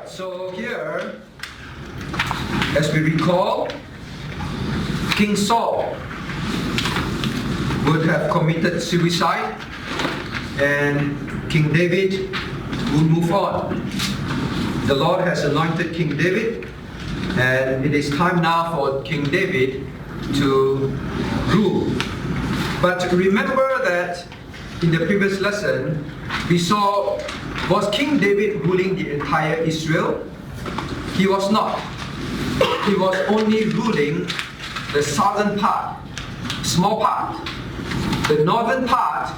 So here, as we recall, King Saul would have committed suicide and King David would move on. The Lord has anointed King David, and it is time now for King David to rule. But remember that in the previous lesson, we saw, was King David ruling the entire Israel? He was not. He was only ruling the southern part, small part. The northern part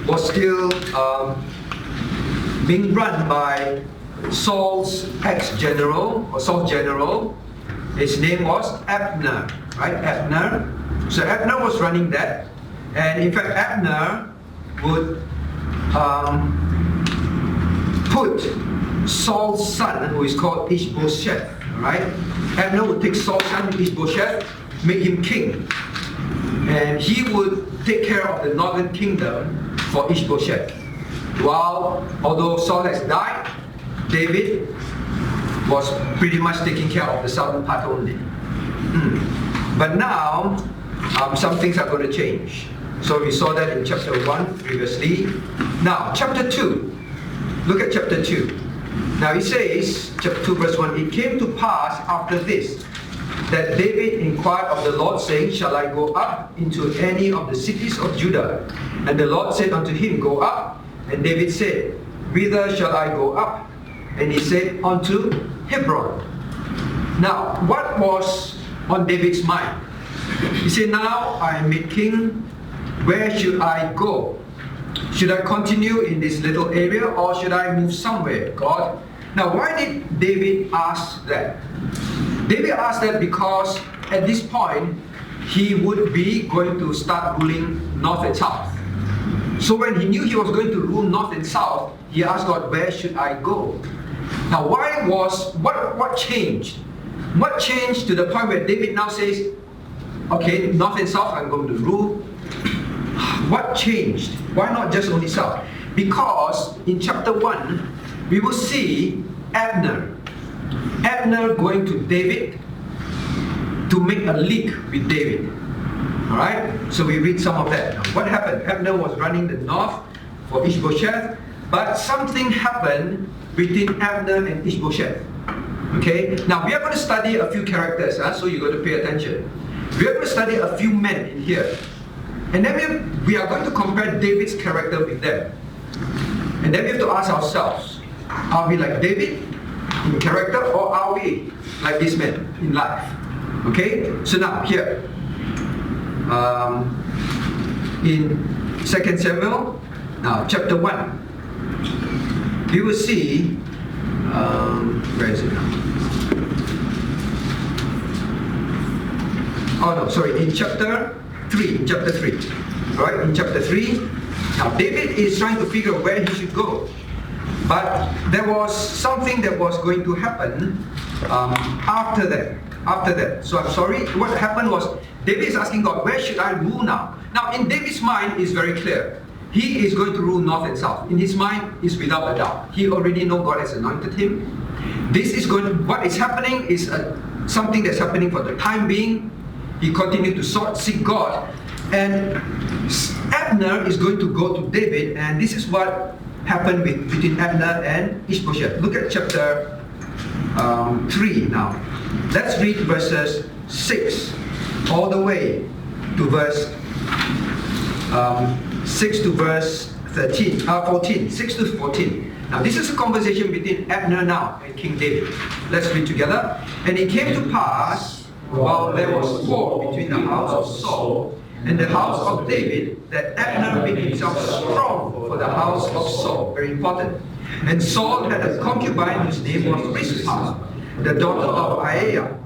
was still being run by Saul's ex-general, or Saul's general. His name was Abner, right? Abner. So Abner was running that. And in fact, Abner would put Saul's son, who is called Ishbosheth, right? Abner would take Saul's son, Ishbosheth, make him king. And he would take care of the northern kingdom for Ishbosheth. While, although Saul has died, David was pretty much taking care of the southern part only. But now, some things are going to change. So we saw that in chapter 1 previously. Now, chapter 2. Look at chapter 2. Now it says, chapter 2 verse 1, it came to pass after this, that David inquired of the Lord, saying, shall I go up into any of the cities of Judah? And the Lord said unto him, go up. And David said, whither shall I go up? And he said, unto Hebron. Now, what was on David's mind? He said, now I am made king. Where should I go? Should I continue in this little area, or should I move somewhere, God? Now, why did David ask that? David asked that because at this point, he would be going to start ruling north and south. So when he knew he was going to rule north and south, he asked God, where should I go? Now, what changed? What changed to the point where David now says, okay, north and south, I'm going to rule. What changed? Why not just only south? Because in chapter 1, we will see Abner going to David to make a league with David. Alright? So we read some of that. Now, what happened? Abner was running the north for Ishbosheth, but something happened between Abner and Ishbosheth. Okay? Now we are going to study a few characters, so you've got to pay attention. We are going to study a few men in here. And then we are going to compare David's character with them. And then we have to ask ourselves, are we like David in character, or are we like this man in life? Okay? So now, here, in 2 Samuel, now chapter 1, we will see, where is it now? Oh no, sorry, in chapter 3, right? In chapter 3, now David is trying to figure where he should go. But there was something that was going to happen after that. So I'm sorry, what happened was, David is asking God, where should I rule now? Now in David's mind is very clear. He is going to rule north and south. In his mind is without a doubt. He already knows God has anointed him. What is happening is something that's happening for the time being. He continued to seek God. And Abner is going to go to David, and this is what happened between Abner and Ishbosheth. Look at chapter 3 now. Let's read verses 6 all the way to verse 6 to verse 14. 6 to 14. Now this is a conversation between Abner now and King David. Let's read together. And it came to pass, while there was war between the house of Saul and the house of David, that Abner made himself strong for the house of Saul. Very important. And Saul had a concubine whose name was Rechab, the daughter of Aiah.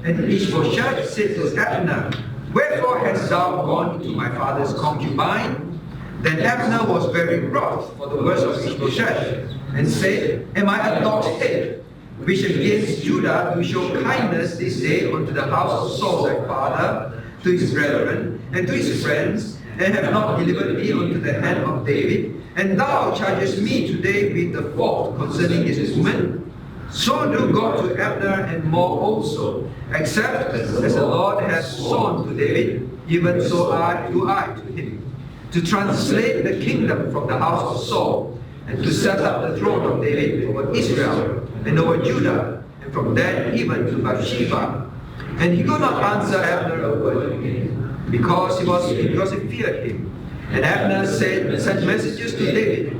And Ishbosheth said to Abner, wherefore hast thou gone into my father's concubine? Then Abner was very wroth for the words of Ishbosheth, and said, am I a dog's head, which against Judah to show kindness this day unto the house of Saul thy father, to his brethren, and to his friends, and have not delivered me unto the hand of David? And thou chargest me today with the fault concerning this woman? so do God to Abner and more also, except as the Lord has sworn to David, even so do I to him, to translate the kingdom from the house of Saul, and to set up the throne of David over Israel and over Judah, and from there even to Bathsheba. And he could not answer Abner a word, because he feared him. And Abner sent messages to David,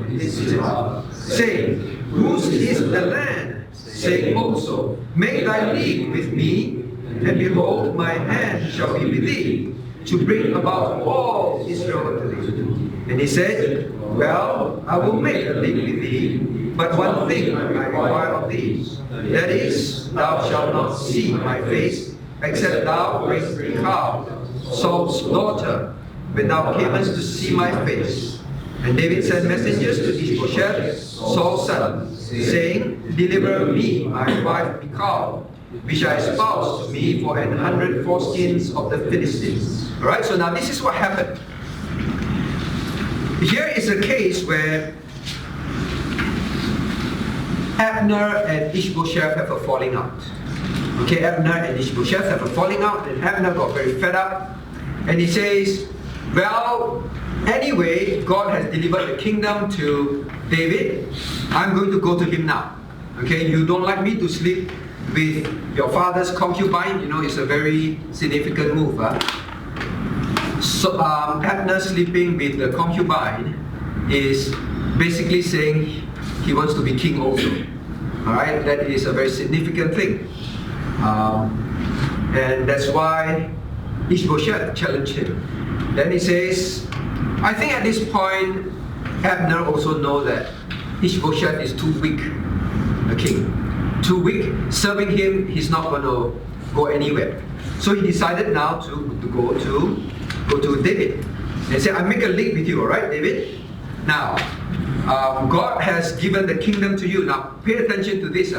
saying, whose is the land? Saying also, make thy league with me, and behold, my hand shall be with thee, to bring about all Israel unto thee. And he said, well, I will make a league with thee, but one thing I require of thee, that is, thou shalt not see my face, except thou bring Rechab, Saul's daughter, when thou camest to see my face. And David sent messengers to Ishbosheth, Saul's son, saying, deliver me my wife Rechab, which I espoused to me for 100 foreskins of the Philistines. Alright, so now this is what happened. Here is a case where Abner and Ishbosheth have a falling out. Okay, Abner and Ishbosheth have a falling out, and Abner got very fed up, and he says, well, anyway, God has delivered the kingdom to David. I'm going to go to him now. Okay, you don't like me to sleep with your father's concubine? You know, it's a very significant move. So Abner sleeping with the concubine is basically saying he wants to be king also. Alright, that is a very significant thing. And that's why Ishbosheth challenged him. Then he says, I think at this point, Abner also knows that Ishbosheth is too weak, a king. Too weak. Serving him, he's not going to go anywhere. So he decided now to go to David. And say, I make a league with you, alright, David? Now, God has given the kingdom to you. Now, pay attention to this.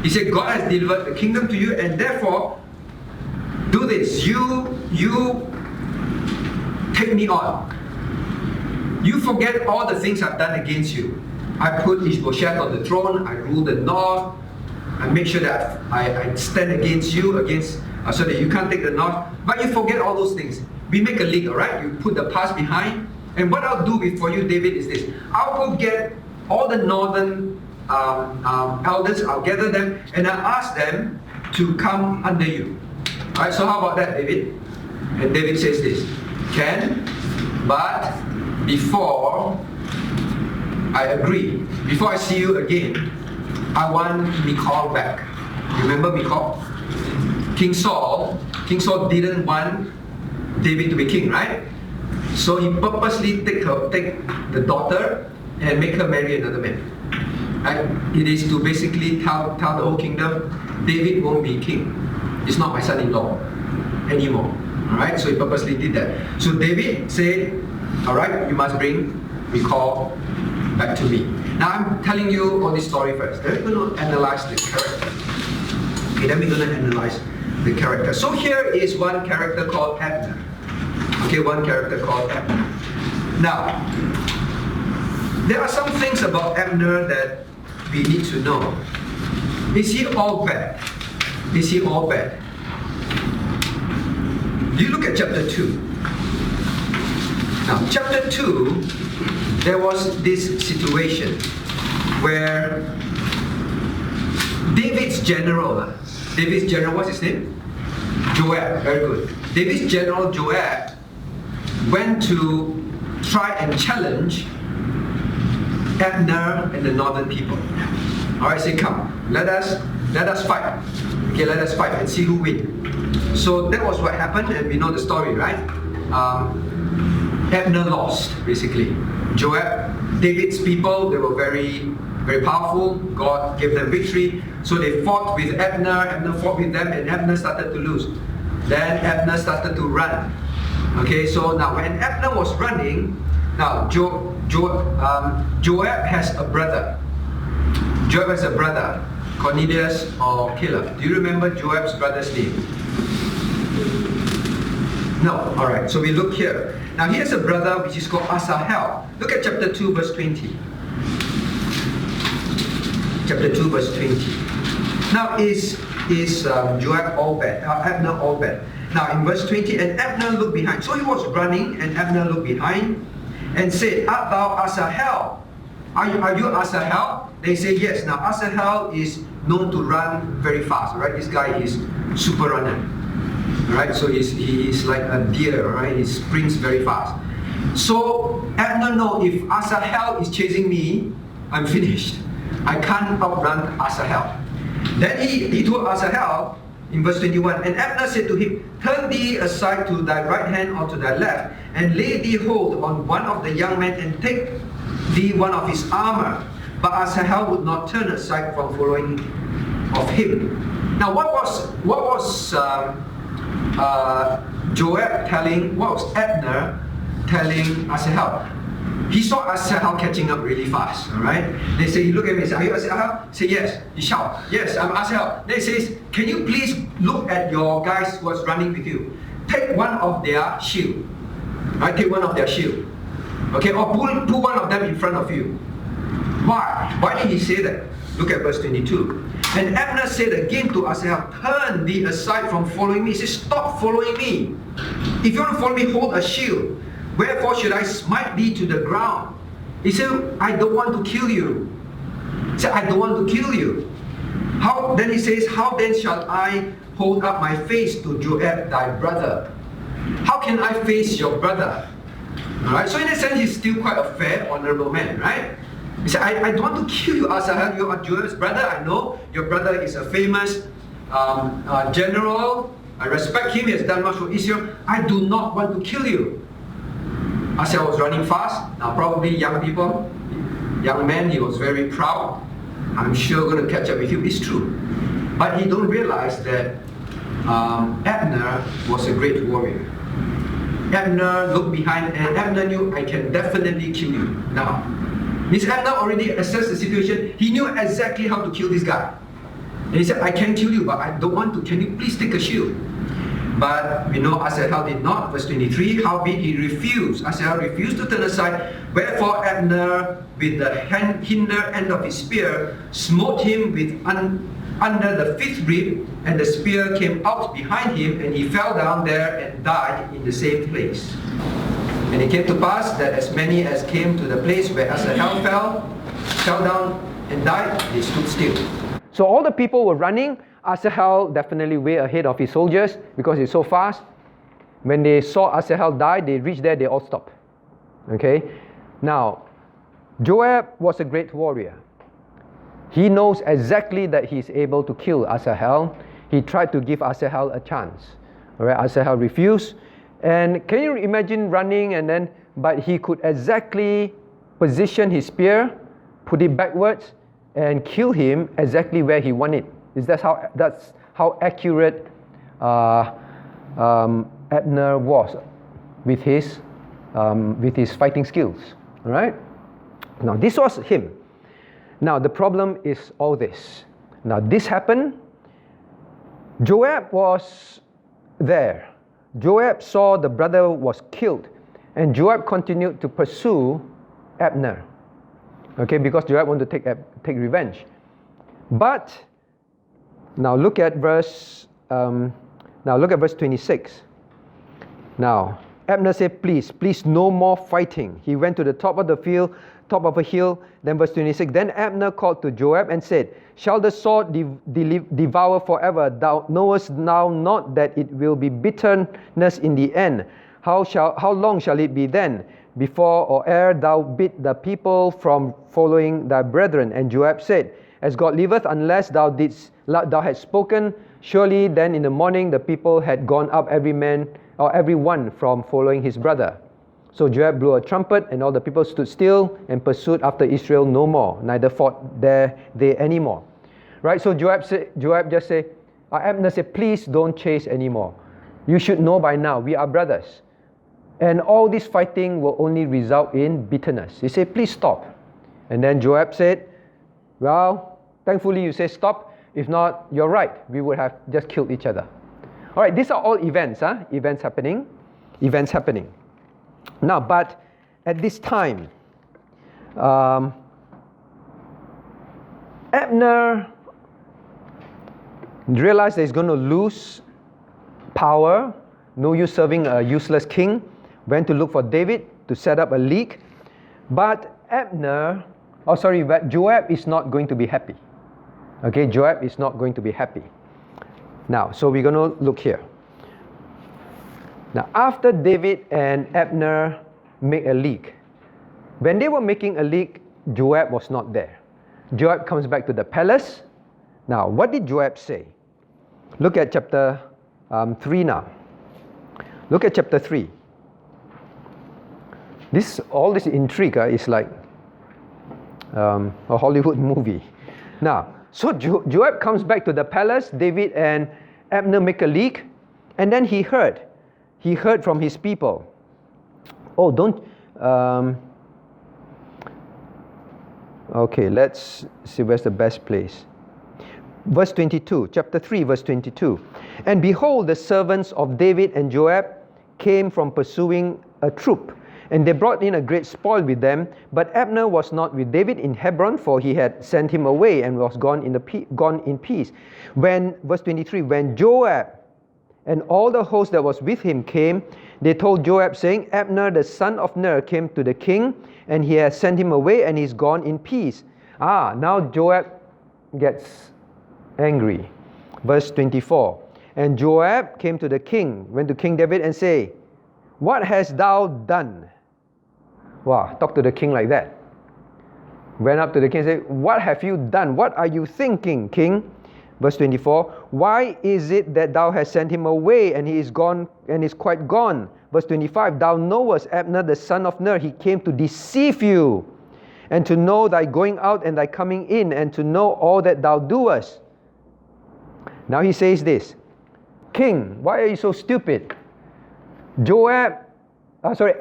He said, God has delivered the kingdom to you, and therefore, do this. You take me on. You forget all the things I've done against you. I put Ishbosheth on the throne. I rule the north. I make sure that I stand against you, so that you can't take the north. But you forget all those things. We make a league, alright? You put the past behind. And what I'll do for you, David, is this. I'll go get all the northern elders. I'll gather them, and I'll ask them to come under you. Alright, so how about that, David? And David says this. Can, but before I agree, before I see you again, I want Michal back. Remember Michal? King Saul didn't want David to be king, right? So he purposely take the daughter and make her marry another man. Right? It is to basically tell the whole kingdom, David won't be king. He's not my son-in-law anymore. Alright, so he purposely did that. So David said, alright, you must bring Michal back to me. Now I'm telling you all this story first. Then we're going to analyze the character. Okay, then we're going to analyze the character. So here is one character called Abner. Okay, one character called Abner. Now, there are some things about Abner that we need to know. Is he all bad? Is he all bad? You look at chapter 2. Now, chapter 2, there was this situation where David's general, what's his name? Joab, very good. David's general Joab went to try and challenge Abner and the northern people. Alright, say, come, let us fight. Okay, let us fight and see who wins. So that was what happened, and we know the story, right? Abner lost, basically. Joab, David's people, they were very, very powerful. God gave them victory. So they fought with Abner. Abner fought with them, and Abner started to lose. Then Abner started to run. Okay, so now when Abner was running, now Joab has a brother. Joab has a brother, Cornelius or Caleb. Do you remember Joab's brother's name? No. Alright, so we look here. Now he has a brother which is called Asahel. Look at chapter 2 verse 20. chapter 2, verse 20. Now, is Joab all bad? Abner all bad? Now, in verse 20, and Abner looked behind. So he was running, and Abner looked behind and said, Art thou Asahel? Are you Asahel? They say yes. Now, Asahel is known to run very fast, right? This guy is super runner, right? So he is like a deer, right? He springs very fast. So Abner knows if Asahel is chasing me, I'm finished. I can't outrun Asahel. Then he told Asahel in verse 21, and Abner said to him, Turn thee aside to thy right hand or to thy left, and lay thee hold on one of the young men, and take thee one of his armor. But Asahel would not turn aside from following of him. Now, what was Joab telling? What was Abner telling Asahel? He saw Asahel catching up really fast. All right. They say, look at me. Say, are you Asahel? Say yes. He shout, yes, I'm Asahel. Then he says, can you please look at your guys who was running with you? Take one of their shield. Right. Take one of their shield. Okay. Or pull one of them in front of you. Why? Why did he say that? Look at verse 22. And Abner said again to Asahel, Turn thee aside from following me. He says, stop following me. If you want to follow me, hold a shield. Wherefore should I smite thee to the ground? He said, I don't want to kill you. He said, I don't want to kill you. Then he says, How then shall I hold up my face to Joab thy brother? How can I face your brother? Alright, so in a sense, he's still quite a fair, honourable man, right? He said, I don't want to kill you, Asahel. You are Joab's brother. I know your brother is a famous general. I respect him. He has done much for Israel. I do not want to kill you. Asahel was running fast. Now, probably young men, he was very proud. I'm sure going to catch up with you. It's true. But he don't realize that Abner was a great warrior. Abner looked behind, and Abner knew, I can definitely kill you now. Means Abner already assessed the situation. He knew exactly how to kill this guy. And he said, I can kill you, but I don't want to. Can you please take a shield? But we know Asahel did not. Verse 23, howbeit he refused. Asahel refused to turn aside. Wherefore Abner, with the hinder end of his spear, smote him with under the fifth rib, and the spear came out behind him, and he fell down there and died in the same place. And it came to pass that as many as came to the place where Asahel fell down and died, they stood still. So all the people were running. Asahel definitely way ahead of his soldiers because he's so fast. When they saw Asahel die, they reached there, they all stopped. Okay? Now, Joab was a great warrior. He knows exactly that he's able to kill Asahel. He tried to give Asahel a chance. Alright, Asahel refused. And can you imagine running but he could exactly position his spear, put it backwards, and kill him exactly where he wanted. That's how accurate Abner was with his fighting skills. All right. Now this was him. Now the problem is all this. Now this happened. Joab was there. Joab saw the brother was killed, and Joab continued to pursue Abner. Okay, because Joab wanted to take revenge. But now look at verse 26. Now Abner said, please no more fighting. He went to the top of a hill. Then verse 26. Then Abner called to Joab and said, Shall the sword devour forever? Thou knowest now not that it will be bitterness in the end. How long shall it be then, before or ere thou bid the people from following thy brethren? And Joab said, As God liveth, unless thou hadst spoken, surely then in the morning the people had gone up every one from following his brother. So Joab blew a trumpet, and all the people stood still and pursued after Israel no more, neither fought they anymore. Right? So Abner said, please don't chase anymore. You should know by now, we are brothers. And all this fighting will only result in bitterness. He said, please stop. And then Joab said, well, thankfully you say stop. If not, you're right. We would have just killed each other. All right, these are all events, events happening. Now, but at this time, Abner realized that he's going to lose power, no use serving a useless king, went to look for David to set up a league. But Joab is not going to be happy. Okay, Joab is not going to be happy. Now, so we're going to look here. Now, after David and Abner make a league, when they were making a league, Joab was not there. Joab comes back to the palace. Now, what did Joab say? Look at chapter 3 now. Look at chapter 3. All this intrigue is like a Hollywood movie. Now, so Joab comes back to the palace. David and Abner make a league, and then he heard from his people. Oh, don't. Okay, let's see where's the best place. Verse 22, chapter 3, verse 22. And behold, the servants of David and Joab came from pursuing a troop, and they brought in a great spoil with them. But Abner was not with David in Hebron, for he had sent him away and was gone in peace. Verse 23, when Joab and all the host that was with him came, they told Joab, saying, Abner the son of Ner came to the king, and he has sent him away, and he's gone in peace. Now Joab gets angry. Verse 24, and Joab came to the king, went to King David and say, what hast thou done? Wow, talk to the king like that. Went up to the king and said, what have you done? What are you thinking, king? Verse 24, why is it that thou hast sent him away, and he is gone, and is quite gone? Verse 25, thou knowest Abner the son of Ner, he came to deceive you, and to know thy going out and thy coming in, and to know all that thou doest. Now he says this, king, why are you so stupid?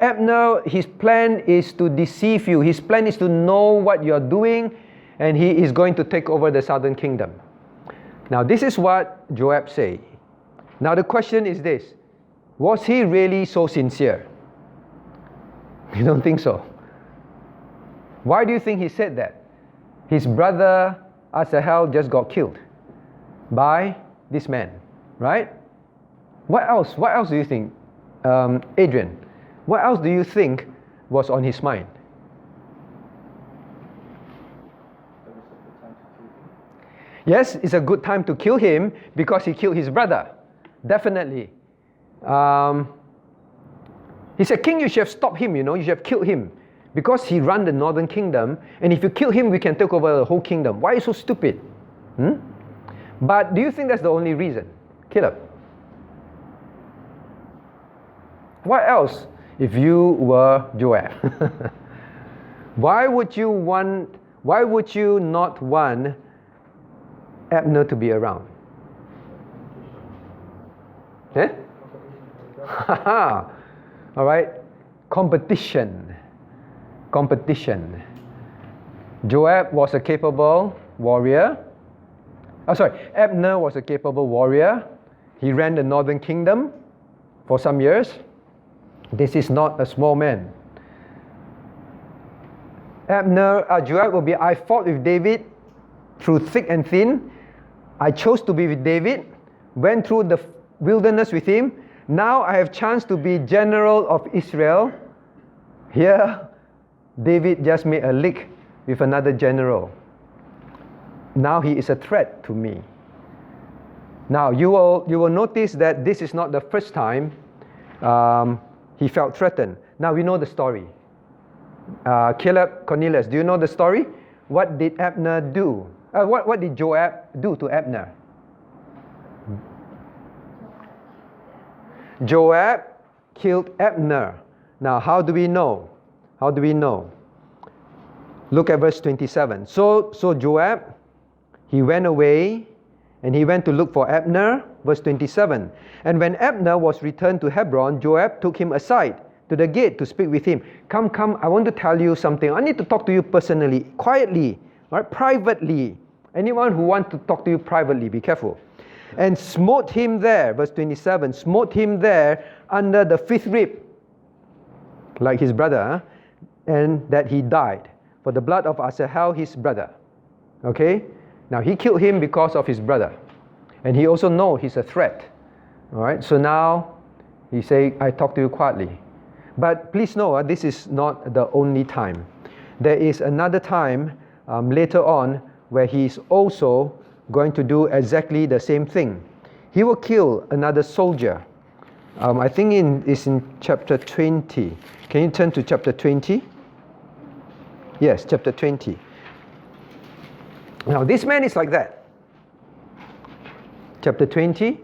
Abner, his plan is to deceive you. His plan is to know what you're doing, and he is going to take over the southern kingdom. Now, this is what Joab said. Now, the question is this. Was he really so sincere? You don't think so? Why do you think he said that? His brother Asahel just got killed by this man, right? What else? What else do you think? Adrian, what else do you think was on his mind? Yes, it's a good time to kill him because he killed his brother. Definitely. He said, King, you should have stopped him, you should have killed him. Because he ran the northern kingdom, and if you kill him, we can take over the whole kingdom. Why are you so stupid? But do you think that's the only reason? Caleb? What else if you were Joab? Why would you not want Abner to be around? Eh? All right. Competition. Joab was a capable warrior. Abner was a capable warrior. He ran the northern kingdom for some years. This is not a small man. Joab will be, I fought with David through thick and thin. I chose to be with David, went through the wilderness with him. Now I have chance to be general of Israel. Here, David just made a league with another general. Now he is a threat to me. Now you will notice that this is not the first time he felt threatened. Now we know the story. Caleb, Cornelius, do you know the story? What did Abner do? What did Joab do to Abner? Joab killed Abner. Now, how do we know? Look at verse 27. So Joab, he went away, and he went to look for Abner. Verse 27. And when Abner was returned to Hebron, Joab took him aside to the gate to speak with him. Come, I want to tell you something. I need to talk to you personally, quietly, right? Privately. Anyone who wants to talk to you privately, be careful. And smote him there, verse 27, smote him there under the fifth rib, like his brother, and that he died, for the blood of Asahel, his brother. Okay? Now, he killed him because of his brother. And he also knows he's a threat. All right, so now he say, I talk to you quietly. But please know, this is not the only time. There is another time later on where he's also going to do exactly the same thing. He will kill another soldier. I think it's in chapter 20. Can you turn to chapter 20? Yes, chapter 20. Now, this man is like that. Chapter 20.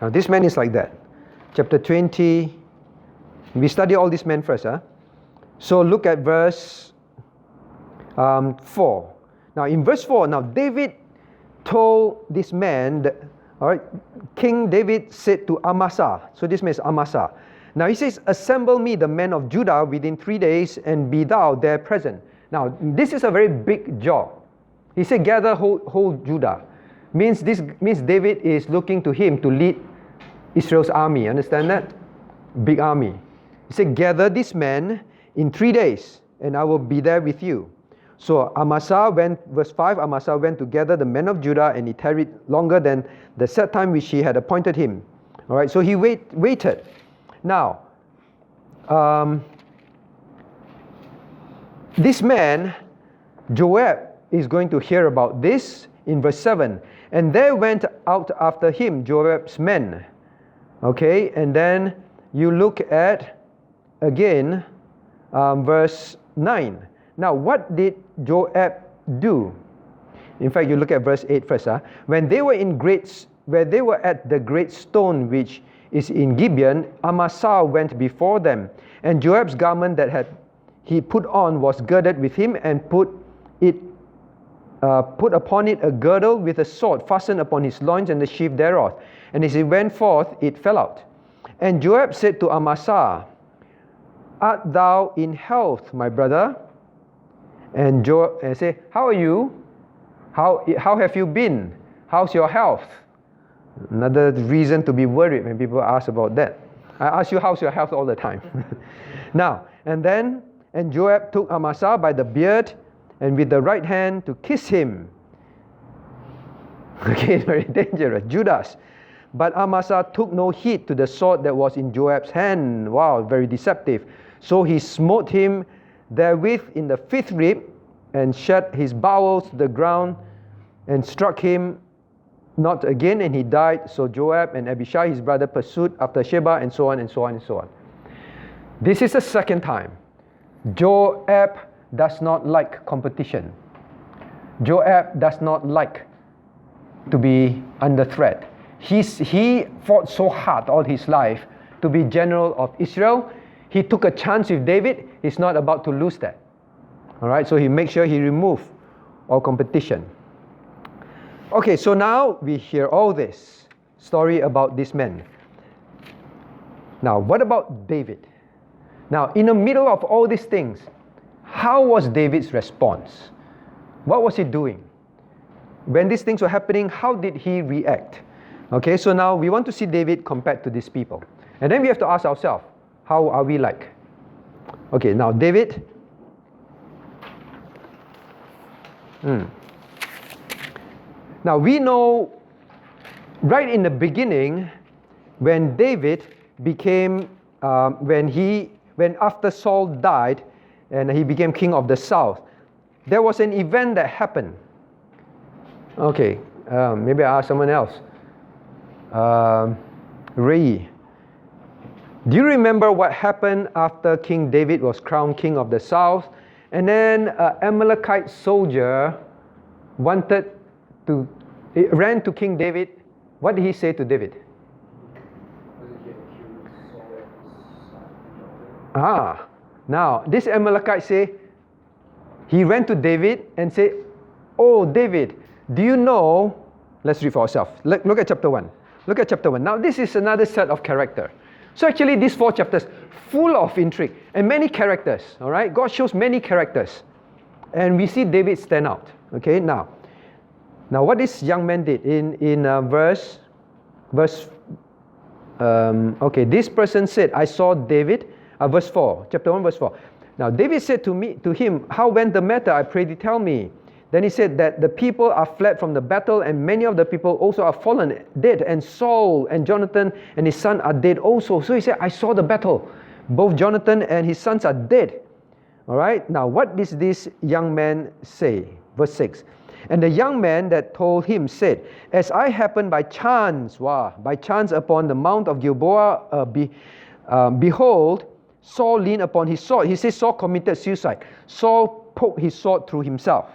Now, this man is like that. Chapter 20. We study all these men first. So, look at verse 4. Now, in verse 4, now David told this man, that, all right, King David said to Amasa, so this man is Amasa. Now he says, assemble me the men of Judah within 3 days, and be thou there present. Now, this is a very big job. He said, gather whole Judah. Means David is looking to him to lead Israel's army. Understand that? Big army. He said, gather this men in 3 days, and I will be there with you. So Amasa went, verse 5, Amasa went to gather the men of Judah, and he tarried longer than the set time which he had appointed him. All right, so he waited. Now, this man, Joab, is going to hear about this in verse 7. And there went out after him Joab's men. Okay, and then you look at, again, verse 9. Now, what did Joab do? In fact, you look at verse 8 first. When they were at the great stone which is in Gibeon, Amasa went before them, and Joab's garment that he put on was girded with him, and put upon it a girdle with a sword fastened upon his loins, and the sheath thereof. And as he went forth, it fell out. And Joab said to Amasa, art thou in health, my brother? And Joab said, how are you? How have you been? How's your health? Another reason to be worried when people ask about that. I ask you, how's your health all the time? Now, and Joab took Amasa by the beard, and with the right hand to kiss him. Again, very dangerous. Judas. But Amasa took no heed to the sword that was in Joab's hand. Wow, very deceptive. So he smote him therewith in the 5th rib, and shut his bowels to the ground, and struck him not again, and he died. So Joab and Abishai his brother pursued after Sheba, and so on and so on and so on. This is the second time. Joab does not like competition. Joab does not like to be under threat. He fought so hard all his life to be general of Israel. He took a chance with David. He's not about to lose that. All right, so he makes sure he removes all competition. Okay, so now we hear all this story about this man. Now, what about David? Now, in the middle of all these things, how was David's response? What was he doing? When these things were happening, how did he react? Okay, so now we want to see David compared to these people. And then we have to ask ourselves, how are we like? Okay, now David. Now we know right in the beginning when David became, when after Saul died and he became king of the south, there was an event that happened. Okay, maybe I ask someone else. Ray, do you remember what happened after King David was crowned king of the south? And then an Amalekite soldier ran to King David. What did he say to David? Now this Amalekite say, he ran to David and said, oh David, do you know, let's read for ourselves. Look at chapter 1. Look at chapter 1. Now this is another set of character. So actually these 4 chapters full of intrigue and many characters. All right, God shows many characters, and we see David stand out. Okay, now what this young man did in verse. Okay, this person said, I saw David verse 4, chapter 1, verse 4. Now David said to him, how went the matter? I pray thee tell me. Then he said that the people are fled from the battle, and many of the people also are fallen dead, and Saul and Jonathan and his son are dead also. So he said, I saw the battle. Both Jonathan and his sons are dead. All right, now what does this young man say? Verse 6. And the young man that told him said, as I happened by chance upon the mount of Gilboa, behold, Saul leaned upon his sword. He says Saul committed suicide. Saul poked his sword through himself.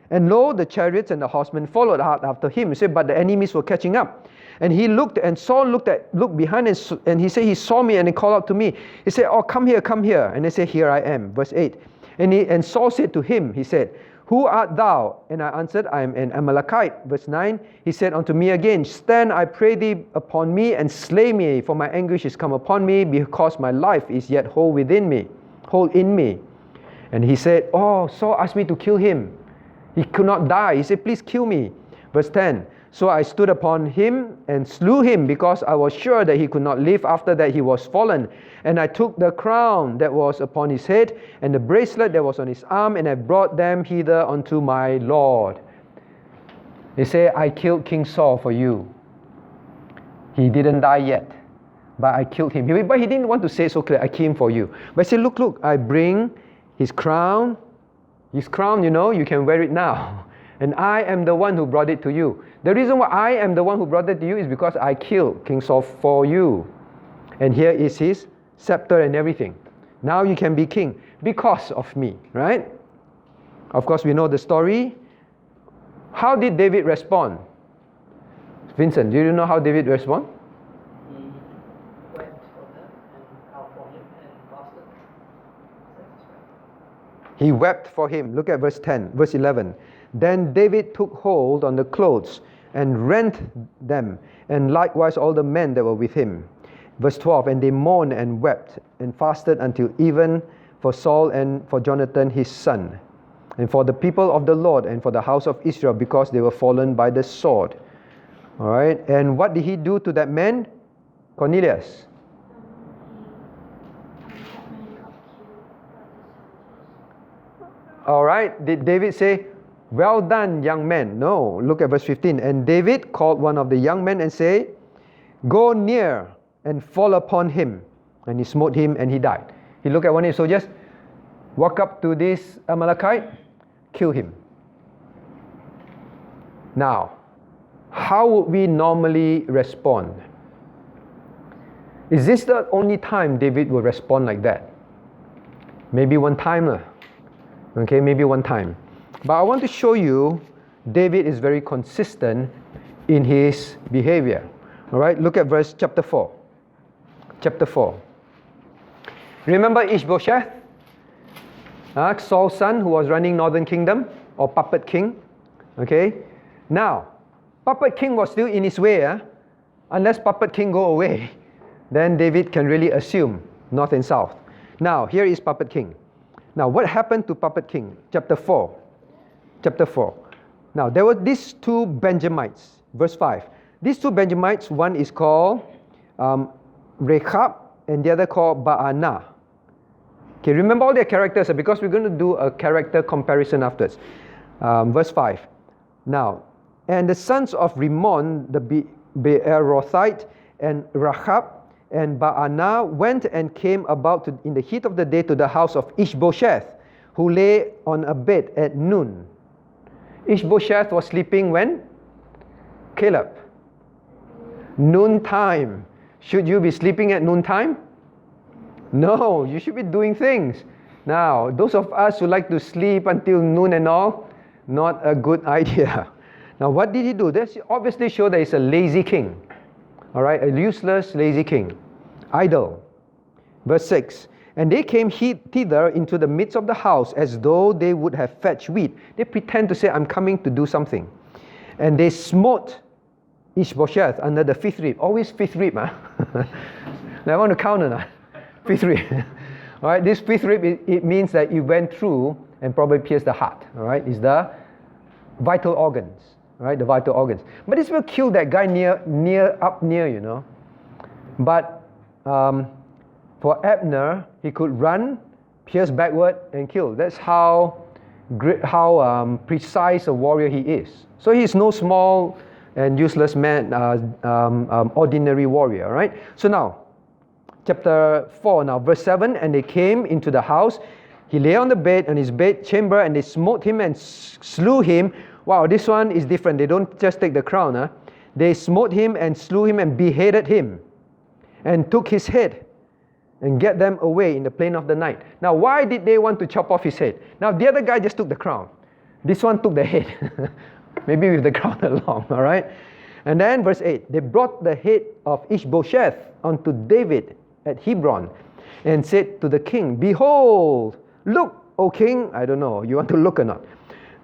And lo, the chariots and the horsemen followed after him. He said, but the enemies were catching up. And he looked, and Saul looked behind, and he said, he saw me, and he called out to me. He said, oh, come here, come here. And he said, here I am. Verse 8. And Saul said to him, he said, who art thou? And I answered, I am an Amalekite. Verse 9. He said unto me again, stand, I pray thee, upon me, and slay me, for my anguish is come upon me, because my life is yet whole in me. And he said, oh, Saul asked me to kill him. He could not die. He said, please kill me. Verse 10. So I stood upon him and slew him, because I was sure that he could not live after that he was fallen. And I took the crown that was upon his head and the bracelet that was on his arm, and I brought them hither unto my Lord. They say, I killed King Saul for you. He didn't die yet, but I killed him. But he didn't want to say so clear, I killed him for you. But he said, look, I bring his crown. His crown, you can wear it now. And I am the one who brought it to you. The reason why I am the one who brought it to you is because I killed King Saul for you. And here is his scepter and everything. Now you can be king because of me, right? Of course, we know the story. How did David respond? Vincent, do you know how David responded? He went for them and out for him and fasted. He wept for him. Look at verse 10, verse 11. Then David took hold on the clothes and rent them, and likewise all the men that were with him. Verse 12, and they mourned and wept and fasted until even for Saul and for Jonathan his son, and for the people of the Lord and for the house of Israel, because they were fallen by the sword. All right, and what did he do to that man? Cornelius. All right, did David say, well done, young man? No. Look at verse 15. And David called one of the young men and said, go near and fall upon him. And he smote him and he died. He looked at one of his soldiers, walk up to this Amalekite, kill him. Now, how would we normally respond? Is this the only time David will respond like that? Maybe one time. Okay, maybe one time. But I want to show you David is very consistent in his behavior. All right, look at chapter 4. Chapter 4. Remember Ishbosheth? Saul's son who was running northern kingdom, or puppet king. Okay, now, puppet king was still in his way. Unless puppet king go away, then David can really assume north and south. Now, here is puppet king. Now, what happened to puppet king? Chapter 4. Chapter 4. Now, there were these two Benjamites. Verse 5. These two Benjamites, one is called Rechab and the other called Baanah. Okay, remember all their characters because we're going to do a character comparison afterwards. Verse 5. Now, and the sons of Rimmon, the Beerothite, and Rechab and Baanah went and came about in the heat of the day to the house of Ishbosheth, who lay on a bed at noon. Ishbosheth was sleeping when? Caleb. Noon time. Should you be sleeping at noon time? No, you should be doing things. Now, those of us who like to sleep until noon and all, not a good idea. Now, what did he do? This obviously shows that he's a lazy king. All right, a useless, lazy king. Idle. Verse 6. And they came thither into the midst of the house as though they would have fetched wheat. They pretend to say, I'm coming to do something. And they smote Ishbosheth under the fifth rib. Always fifth rib. Now I want to count on that. Fifth rib. All right, this fifth rib, it means that it went through and probably pierced the heart. All right, it's the vital organs. All right, the vital organs. But this will kill that guy near. But For Abner, he could run, pierce backward, and kill. That's how precise a warrior he is. So he's no small and useless man, ordinary warrior, right? So now, chapter 4 now, verse 7, and they came into the house. He lay on the bed, on his bed chamber, and they smote him and slew him. Wow, this one is different. They don't just take the crown. Huh? They smote him and slew him and beheaded him and took his head and get them away in the plain of the night. Now, why did they want to chop off his head? Now, the other guy just took the crown. This one took the head. Maybe with the crown along, all right? And then verse 8, they brought the head of Ishbosheth unto David at Hebron and said to the king, Behold, look, O king, I don't know, you want to look or not?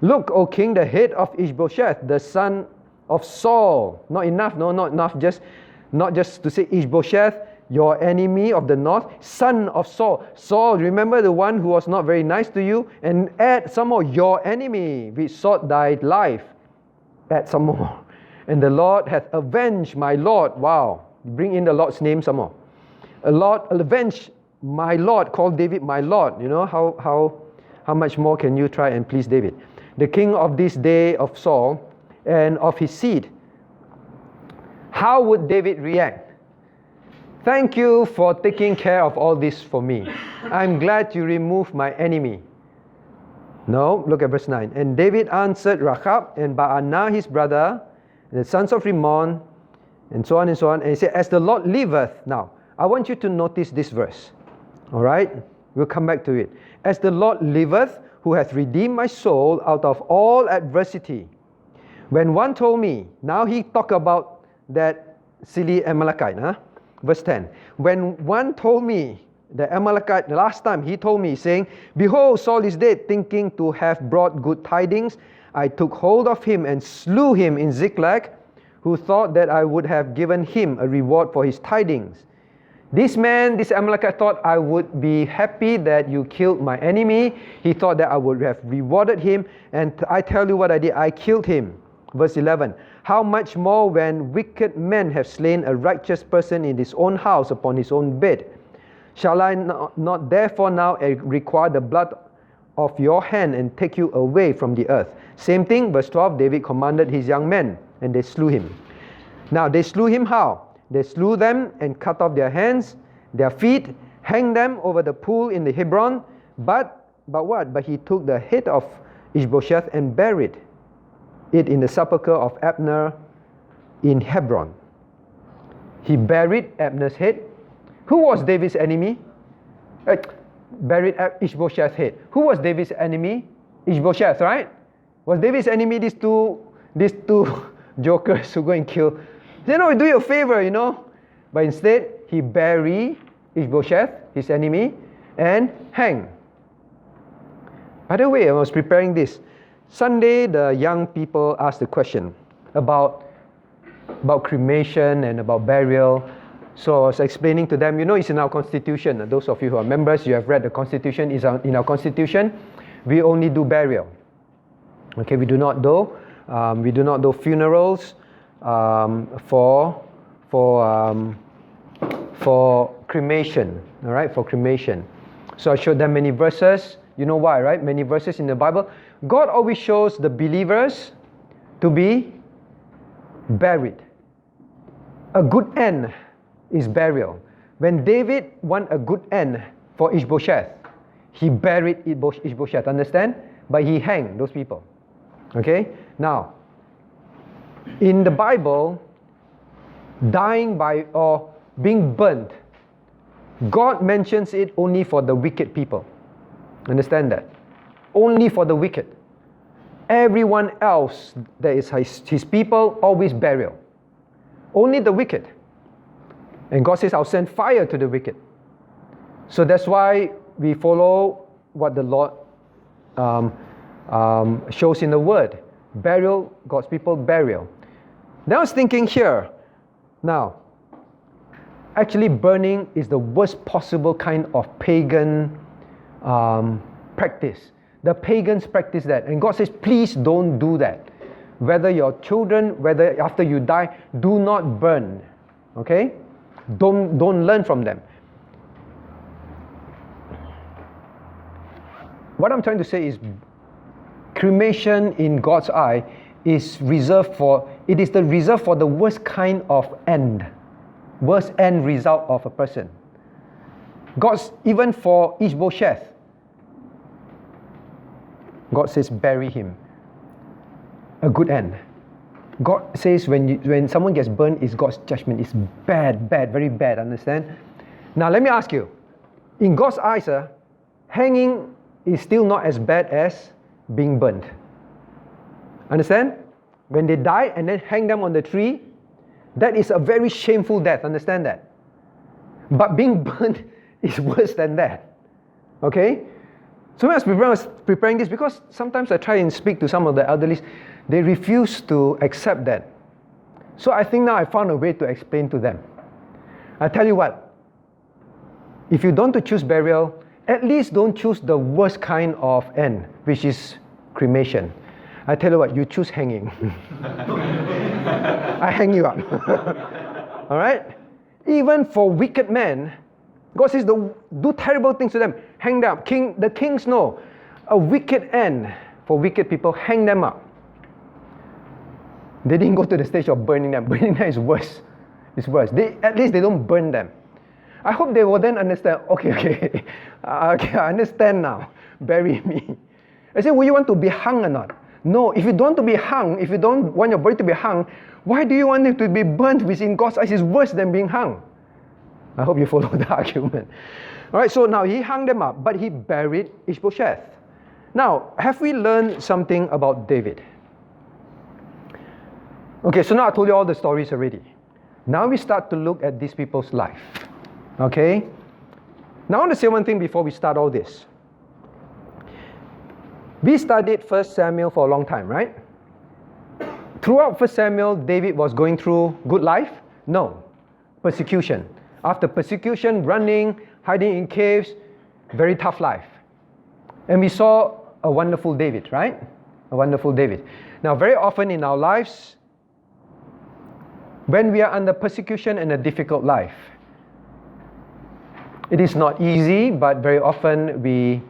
Look, O king, the head of Ishbosheth, the son of Saul. Not enough, no, not enough, not just to say Ishbosheth, your enemy of the north, son of Saul. Saul, remember the one who was not very nice to you? And add some more, your enemy, which sought thy life. Add some more. And the Lord hath avenged my Lord. Wow, bring in the Lord's name some more. A Lord avenged my Lord, called David my Lord. You know, how much more can you try and please David? The king of this day of Saul and of his seed. How would David react? Thank you for taking care of all this for me. I'm glad you removed my enemy. No, look at verse 9. And David answered Rechab and Baanah his brother, and the sons of Rimmon, and so on and so on. And he said, As the Lord liveth. Now, I want you to notice this verse. All right? We'll come back to it. As the Lord liveth, who hath redeemed my soul out of all adversity. When one told me, now he talked about that silly Amalekite, huh? Verse 10. When one told me, the Amalekite, the last time he told me, saying, Behold, Saul is dead, thinking to have brought good tidings, I took hold of him and slew him in Ziklag, who thought that I would have given him a reward for his tidings. This man, this Amalekite, thought I would be happy that you killed my enemy. He thought that I would have rewarded him. And I tell you what I did, I killed him. Verse 11. How much more when wicked men have slain a righteous person in his own house upon his own bed? Shall I not therefore now require the blood of your hand and take you away from the earth? Same thing, verse 12, David commanded his young men, and they slew him. Now, they slew him how? They slew them and cut off their hands, their feet, hanged them over the pool in the Hebron. But what? But he took the head of Ishbosheth and buried it in the sepulchre of Abner in Hebron. He buried Abner's head. Who was David's enemy? Buried Ishbosheth's head. Who was David's enemy? Ishbosheth, right? Was David's enemy these two jokers who go and kill? They know, do you a favor, you know. But instead, he buried Ishbosheth, his enemy, and hang. By the way, I was preparing this. Sunday, the young people asked the question about cremation and about burial. So I was explaining to them, you know, it's in our constitution. Those of you who are members, you have read the constitution. It's in our constitution. We only do burial. Okay, we do not do funerals for cremation. All right, for cremation. So I showed them many verses. You know why, right? Many verses in the Bible. God always shows the believers to be buried. A good end is burial. When David want a good end for Ishbosheth, he buried Ishbosheth, understand? But he hanged those people. Okay? Now, in the Bible, dying by or being burnt, God mentions it only for the wicked people. Understand that? Only for the wicked. Everyone else that is his people, always burial. Only the wicked. And God says, I'll send fire to the wicked. So that's why we follow what the Lord shows in the Word. Burial, God's people, burial. Now I was thinking here, now, actually burning is the worst possible kind of pagan practice. The pagans practice that. And God says, please don't do that. Whether your children, whether after you die, do not burn. Okay? Don't learn from them. What I'm trying to say is cremation in God's eye is reserved for the worst kind of end. Worst end result of a person. God's, even for Ishbosheth, God says bury him. A good end. God says when someone gets burned, it's God's judgment. It's bad, very bad, understand? Now let me ask you, in God's eyes, hanging is still not as bad as being burned. Understand? When they die and then hang them on the tree, that is a very shameful death, understand that? But being burned is worse than that. Okay? So when I was preparing this, because sometimes I try and speak to some of the elderly, they refuse to accept that. So I think now I found a way to explain to them. I tell you what, if you don't to choose burial, at least don't choose the worst kind of end, which is cremation. I tell you what, you choose hanging. I hang you up. Alright? Even for wicked men, God says, do terrible things to them. Hang them up. The kings know a wicked end for wicked people, hang them up. They didn't go to the stage of burning them. Burning them is worse. It's worse. At least they don't burn them. I hope they will then understand, okay, I understand now. Bury me. I say, will you want to be hung or not? No, if you don't want to be hung, if you don't want your body to be hung, why do you want it to be burnt, which in God's eyes is worse than being hung? I hope you follow the argument. Alright, so now he hung them up, but he buried Ishbosheth. Now, have we learned something about David? Okay, so now I told you all the stories already. Now we start to look at these people's life. Okay? Now I want to say one thing before we start all this. We studied 1 Samuel for a long time, right? Throughout 1 Samuel, David was going through good life? No. Persecution. After persecution, running, hiding in caves, very tough life. And we saw a wonderful David, right? A wonderful David. Now, very often in our lives, when we are under persecution and a difficult life, it is not easy, but very often we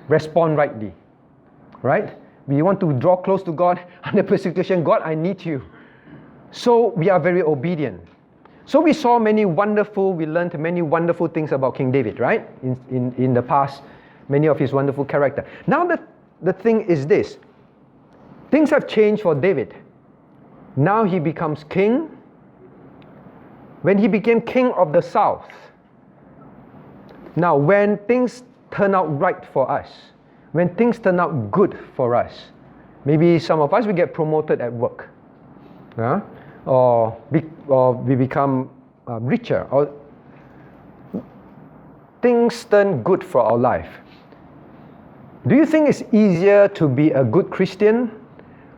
respond rightly. Right? We want to draw close to God under persecution. God, I need you. So we are very obedient. So we learned many wonderful things about King David, right? In the past, many of his wonderful character. Now the thing is this. Things have changed for David. Now he becomes king. When he became king of the south. Now when things turn out right for us, when things turn out good for us, maybe some of us, we get promoted at work. Or we become richer, or things turn good for our life. Do you think it's easier to be a good Christian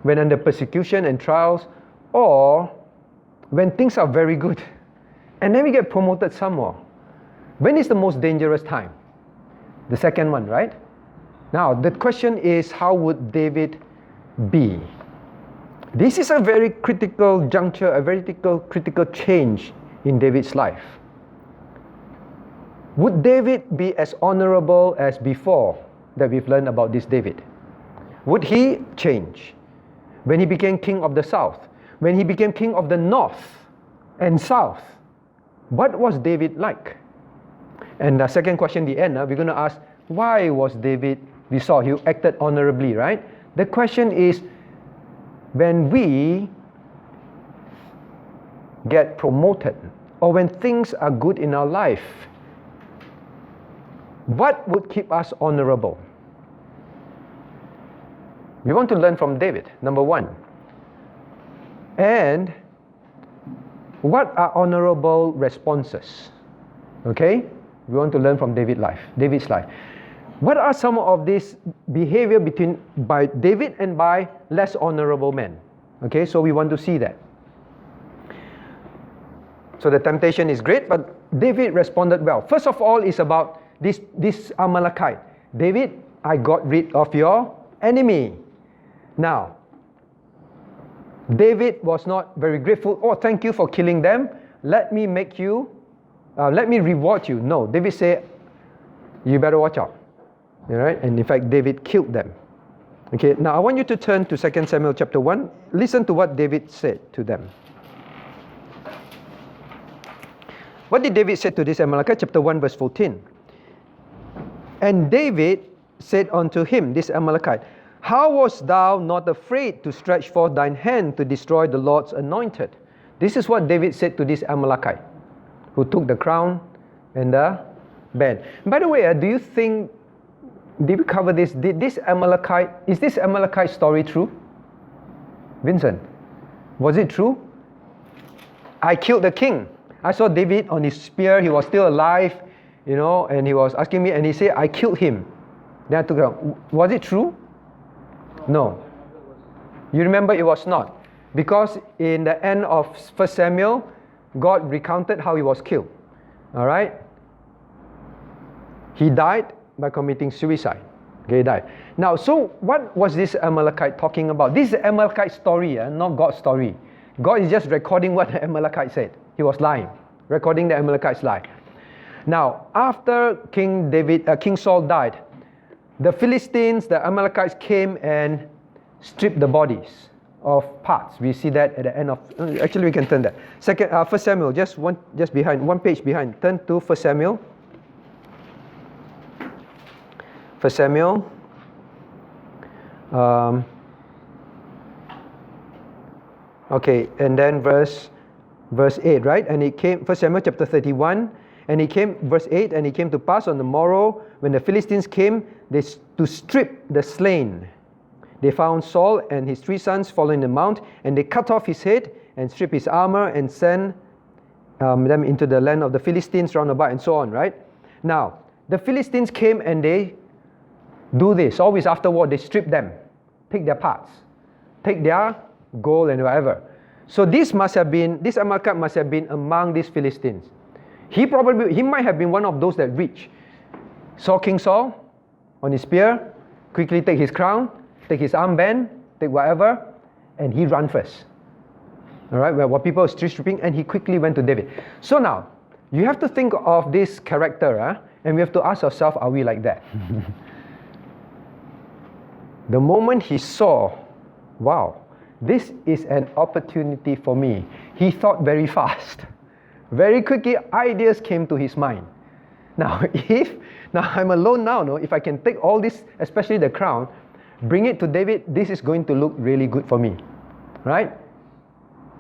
when under persecution and trials, or when things are very good and then we get promoted some more? When is the most dangerous time? The second one, right? Now the question is, how would David be? This is a very critical juncture, a very critical change in David's life. Would David be as honourable as before that we've learned about this David? Would he change? When he became king of the south, when he became king of the north and south, what was David like? And the second question, the end, we're going to ask, why was David, we saw he acted honourably, right? The question is, when we get promoted, or when things are good in our life, what would keep us honourable? We want to learn from David, number one. And what are honourable responses? Okay? We want to learn from David's life. What are some of this behavior by David and by less honourable men? Okay, so we want to see that. So the temptation is great, but David responded well. First of all, is about this Amalekite. David, I got rid of your enemy. Now, David was not very grateful. Oh, thank you for killing them. Let me reward you. No, David said, you better watch out. All right, and in fact, David killed them. Okay, now I want you to turn to 2 Samuel chapter 1. Listen to what David said to them. What did David say to this Amalekite? Chapter 1, verse 14. And David said unto him, this Amalekite, how wast thou not afraid to stretch forth thine hand to destroy the Lord's anointed? This is what David said to this Amalekite, who took the crown and the band. By the way, do you think, did we cover this? Is this Amalekite story true? Vincent, was it true? I killed the king. I saw David on his spear. He was still alive, and he was asking me, and he said, I killed him. Then I took it out. Was it true? No. You remember it was not. Because in the end of 1 Samuel, God recounted how he was killed. All right? He died by committing suicide. Okay, he died. Now, so what was this Amalekite talking about? This is the Amalekite story, not God's story. God is just recording what the Amalekite said. He was lying, recording the Amalekite's lie. Now, after King Saul died, the Philistines, the Amalekites came and stripped the bodies of parts. We see that at the end of. Actually, we can turn that. 1 Samuel, just behind, one page behind. Turn to 1 Samuel. 1 Samuel. Okay, and then verse 8, right? And it came, 1 Samuel chapter 31, and it came, verse 8, and it came to pass on the morrow, when the Philistines came, to strip the slain. They found Saul and his 3 sons fallen in the mount, and they cut off his head, and stripped his armor, and sent them into the land of the Philistines round about, and so on, right? Now, the Philistines came and they do this. Always afterward, they strip them, take their parts, take their gold and whatever. So this Amalekite must have been among these Philistines. He might have been one of those that reached, saw King Saul on his spear, quickly take his crown, take his armband, take whatever, and he ran first. All right, while people were stripping, and he quickly went to David. So now, you have to think of this character, and we have to ask ourselves, are we like that? The moment he saw, wow, this is an opportunity for me, he thought very fast. Very quickly, ideas came to his mind. Now I'm alone now, no? If I can take all this, especially the crown, bring it to David, this is going to look really good for me. Right?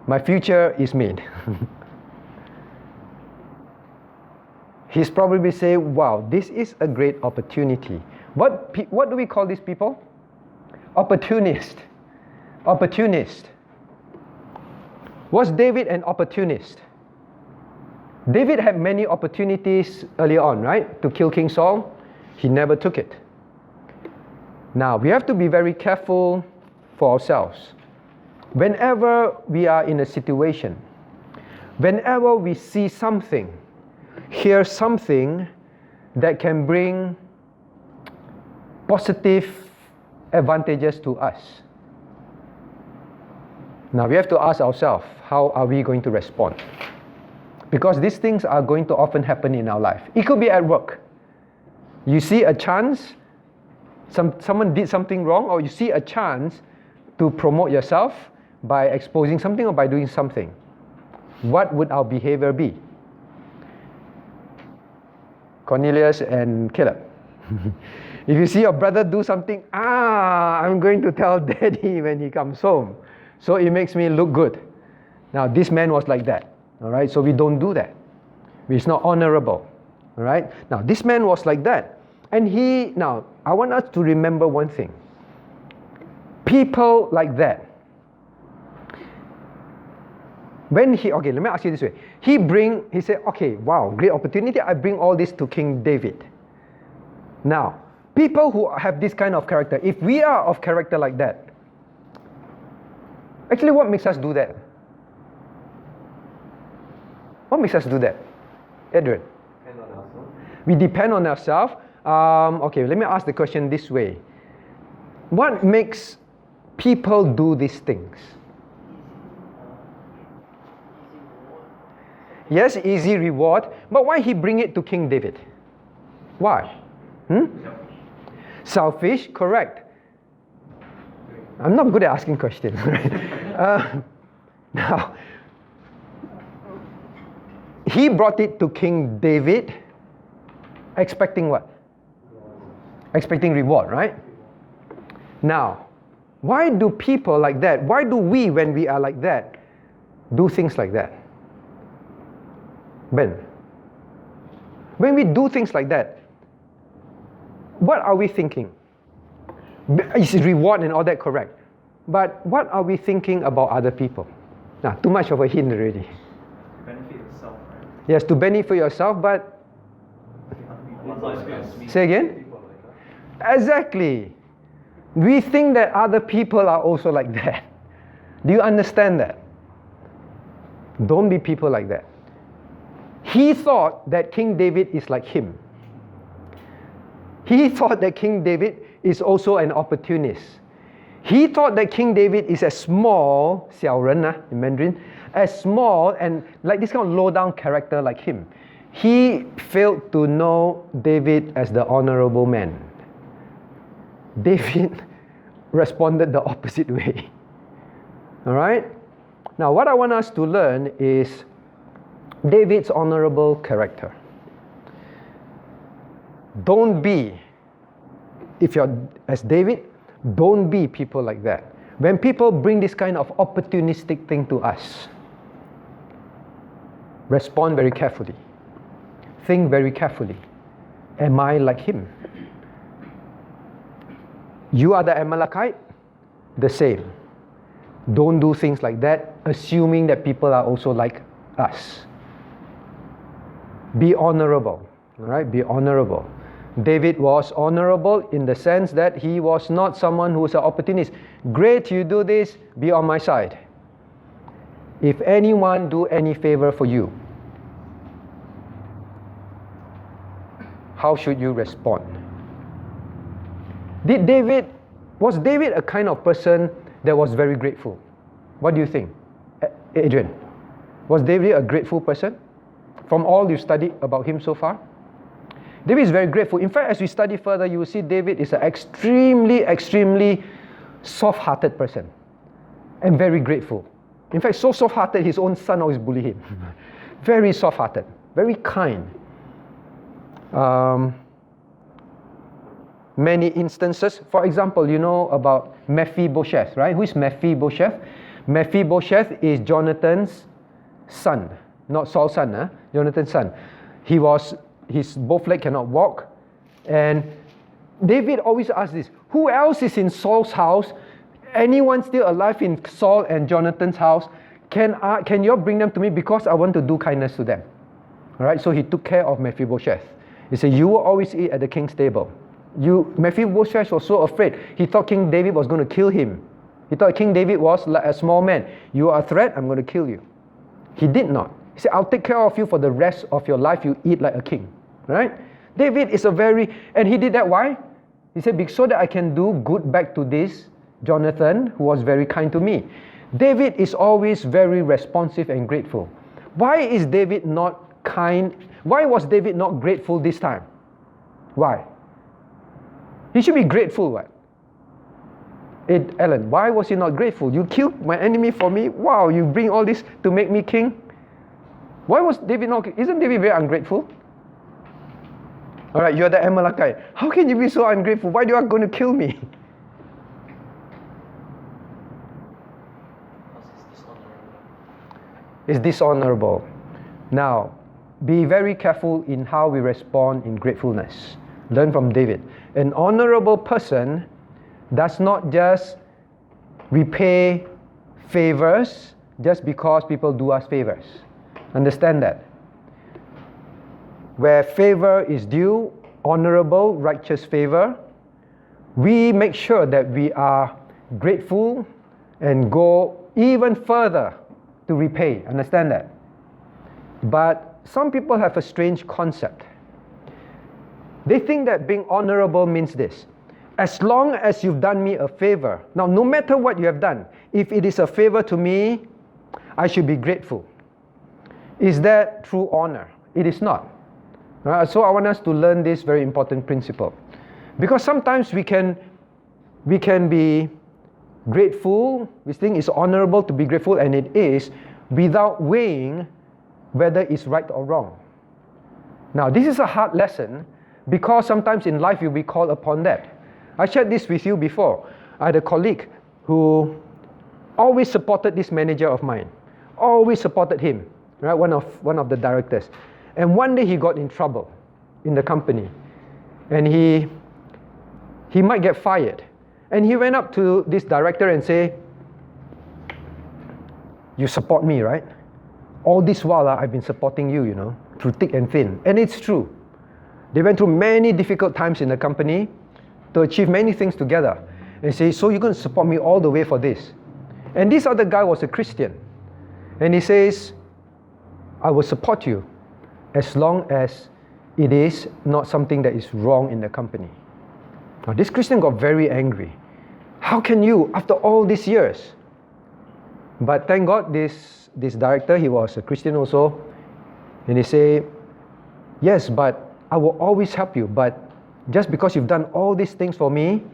My future is made. He's probably saying, wow, this is a great opportunity. What do we call these people? Opportunist. Opportunist. Was David an opportunist? David had many opportunities early on, right? To kill King Saul. He never took it. Now, we have to be very careful for ourselves. Whenever we are in a situation, whenever we see something, hear something that can bring positive advantages to us. Now, we have to ask ourselves, how are we going to respond? Because these things are going to often happen in our life. It could be at work. You see a chance, someone did something wrong, or you see a chance to promote yourself by exposing something or by doing something. What would our behavior be? Cornelius and Caleb. If you see your brother do something, I'm going to tell daddy when he comes home, so it makes me look good. Now, this man was like that. All right, so we don't do that. It's not honourable. All right, now this man was like that, and now I want us to remember one thing. People like that, let me ask you this way. He said, okay, wow, great opportunity. I bring all this to King David. Now, people who have this kind of character, if we are of character like that, actually, what makes us do that? What makes us do that? Edward? Depend on ourselves. We depend on ourselves. Okay, let me ask the question this way. What makes people do these things? Yes, easy reward. But why he bring it to King David? Why? Selfish, correct. I'm not good at asking questions. Now, he brought it to King David, expecting what? Expecting reward, right? Now, why do people like that, why do we, when we are like that, do things like that? Ben, when we do things like that, what are we thinking? Is reward and all that correct? But what are we thinking about other people? Now, too much of a hint already. Benefit yourself, right? Yes, to benefit yourself, but... Say again? Exactly. We think that other people are also like that. Do you understand that? Don't be people like that. He thought that King David is like him. He thought that King David is also an opportunist. He thought that King David is as small, 小人 in Mandarin, as small and like this kind of low-down character like him. He failed to know David as the honourable man. David responded the opposite way. Alright? Now what I want us to learn is David's honourable character. Don't be, if you're as David, don't be people like that. When people bring this kind of opportunistic thing to us, respond very carefully. Think very carefully. Am I like him? You are the Amalekite? The same. Don't do things like that, assuming that people are also like us. Be honourable. Alright? Be honourable. David was honourable in the sense that he was not someone who was an opportunist. Great, you do this, be on my side. If anyone do any favour for you, how should you respond? Was David a kind of person that was very grateful? What do you think? Adrian, was David a grateful person? From all you've studied about him so far? David is very grateful. In fact, as we study further, you will see David is an extremely soft-hearted person and very grateful. In fact, so soft-hearted, his own son always bullied him. Very soft-hearted, very kind. Many instances, for example, you know about Mephibosheth, right? Who is Mephibosheth? Mephibosheth is Jonathan's son, not Saul's son, Jonathan's son. His both legs cannot walk, and David always asks this, who else is in Saul's house? Anyone still alive in Saul and Jonathan's house? Can you bring them to me because I want to do kindness to them? Alright, so he took care of Mephibosheth. He said, you will always eat at the king's table. Mephibosheth was so afraid. He thought King David was going to kill him. He thought King David was like a small man. You are a threat, I'm going to kill you. He did not. He said, I'll take care of you for the rest of your life. You eat like a king. Right? David is and he did that, why? He said, so that I can do good back to this Jonathan, who was very kind to me. David is always very responsive and grateful. Why is David not kind? Why was David not grateful this time? Why? He should be grateful, what? Ellen, why was he not grateful? You killed my enemy for me. Wow, you bring all this to make me king. Why was David not? Isn't David very ungrateful? Alright, you're the Amalekite. How can you be so ungrateful? Why are you going to kill me? It's dishonorable. Now, be very careful in how we respond in gratefulness. Learn from David. An honorable person does not just repay favors just because people do us favors. Understand that. Where favor is due, honorable, righteous favor, we make sure that we are grateful and go even further to repay. Understand that? But some people have a strange concept. They think that being honorable means this. As long as you've done me a favor, now no matter what you have done, if it is a favor to me, I should be grateful. Is that true honor? It is not. So I want us to learn this very important principle. Because sometimes we can be grateful, we think it's honourable to be grateful, and it is, without weighing whether it's right or wrong. Now, this is a hard lesson because sometimes in life you'll be called upon that. I shared this with you before. I had a colleague who always supported this manager of mine, always supported him, right? One of the directors. And one day he got in trouble in the company, and he might get fired. And he went up to this director and say, "You support me, right? All this while I've been supporting you, through thick and thin." And it's true. They went through many difficult times in the company to achieve many things together. And say, "So you're going to support me all the way for this?" And this other guy was a Christian. And he says, "I will support you as long as it is not something that is wrong in the company." Now, this Christian got very angry. How can you, after all these years? But thank God, this director, he was a Christian also. And he said, "Yes, but I will always help you. But just because you've done all these things for me,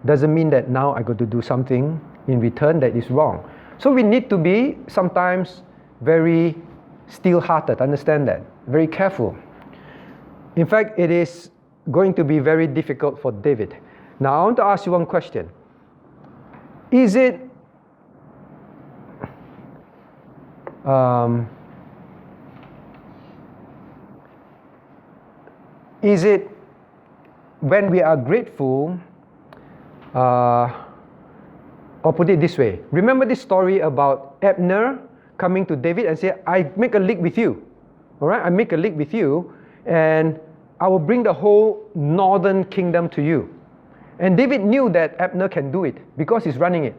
doesn't mean that now I got to do something in return that is wrong." So we need to be sometimes very steel-hearted, understand that, very careful. In fact, it is going to be very difficult for David. Now, I want to ask you one question. Is it when we are grateful, or put it this way, remember this story about Abner coming to David and say, "I make a league with you, all right? I make a league with you, and I will bring the whole northern kingdom to you." And David knew that Abner can do it because he's running it.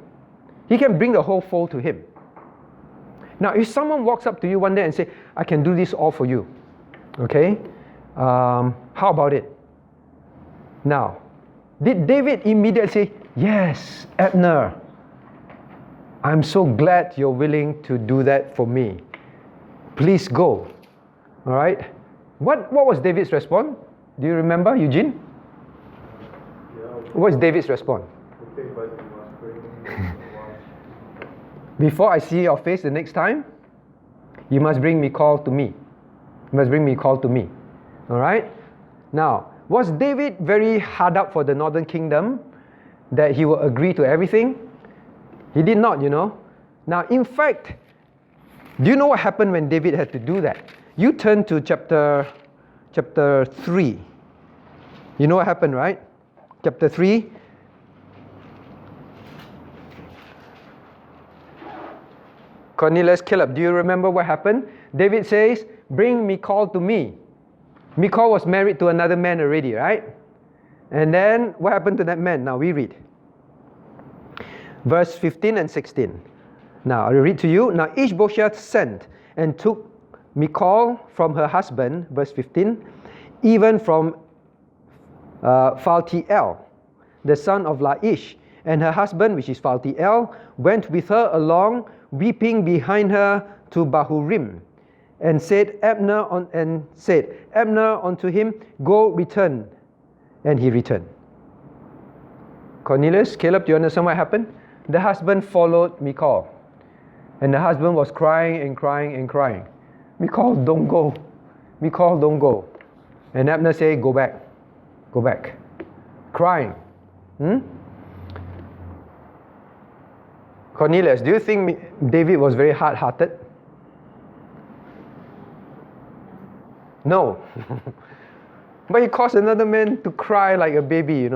He can bring the whole fold to him. Now, if someone walks up to you one day and say, "I can do this all for you," okay? How about it? Now, did David immediately say, "Yes, Abner, I'm so glad you're willing to do that for me. Please go." All right? What was David's response? Do you remember, Eugene? What's David's response? Okay, but you must bring me Before I see your face the next time, you must bring me call to me. You must bring me call to me. All right? Now, was David very hard up for the northern kingdom that he will agree to everything? He did not, Now, in fact, do you know what happened when David had to do that? You turn to chapter 3. You know what happened, right? Chapter 3. Cornelius, Caleb, do you remember what happened? David says, "Bring Michal to me." Michal was married to another man already, right? And then what happened to that man? Now we read. Verse 15 and 16. Now I will read to you. "Now Ishbosheth sent and took Michal from her husband," verse 15, "even from Phaltiel, the son of Laish, and her husband, which is Phaltiel, went with her along, weeping behind her to Bahurim, and said, Abner unto him, Go, return. And he returned." Cornelius, Caleb, do you understand what happened? The husband followed Michal, and the husband was crying and crying and crying. "Michal, don't go. Michal, don't go." And Abner said, "Go back. Go back." Crying. Cornelius, do you think David was very hard-hearted? No. But he caused another man to cry like a baby,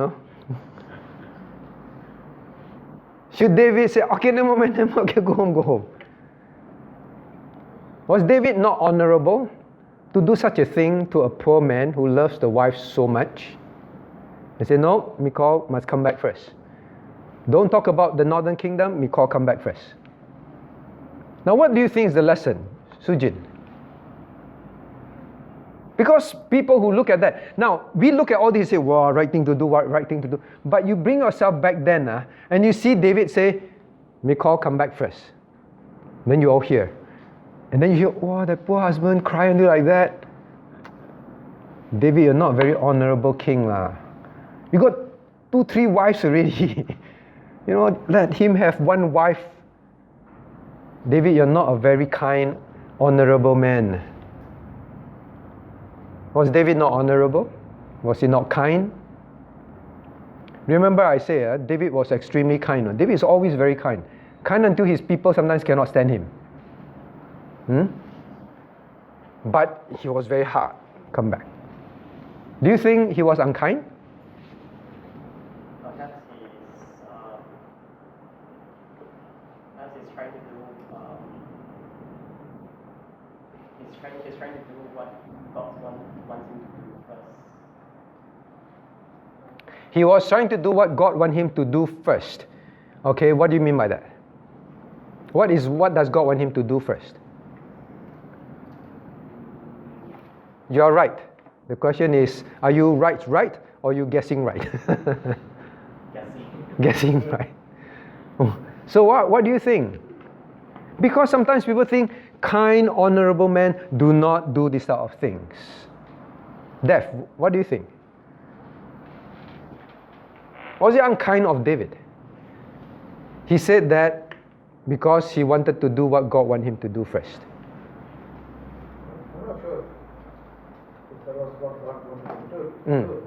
Should David say, "Okay, never mind, okay, go home. Was David not honourable to do such a thing to a poor man who loves the wife so much? He said, "No, Michal must come back first. Don't talk about the northern kingdom, Michal, come back first." Now, what do you think is the lesson, Sujin? Because people who look at that, now we look at all this and say, "Wow, right thing to do, right thing to do." But you bring yourself back then, and you see David say, "Michal, come back first." Then you all hear. And then you hear, "Oh, that poor husband crying like that." David, you're not a very honourable king lah. You got 2-3 wives already. You know, let him have one wife. David, you're not a very kind, honourable man. Was David not honourable? Was he not kind? Remember I say, David was extremely kind. David is always very kind. Kind until his people sometimes cannot stand him. But he was very hard. Come back. Do you think he was unkind? Perhaps he's trying to do he's trying to do what God wants him to do first. He was trying to do what God wants him to do first. Okay, what do you mean by that? What does God want him to do first? You are right. The question is, are you right or are you guessing right? Guessing right. So what do you think? Because sometimes people think kind, honourable men do not do this type of things. Dev, what do you think? Was it unkind of David? He said that because he wanted to do what God wanted him to do first. I'm not sure if that was what God wanted to do. Because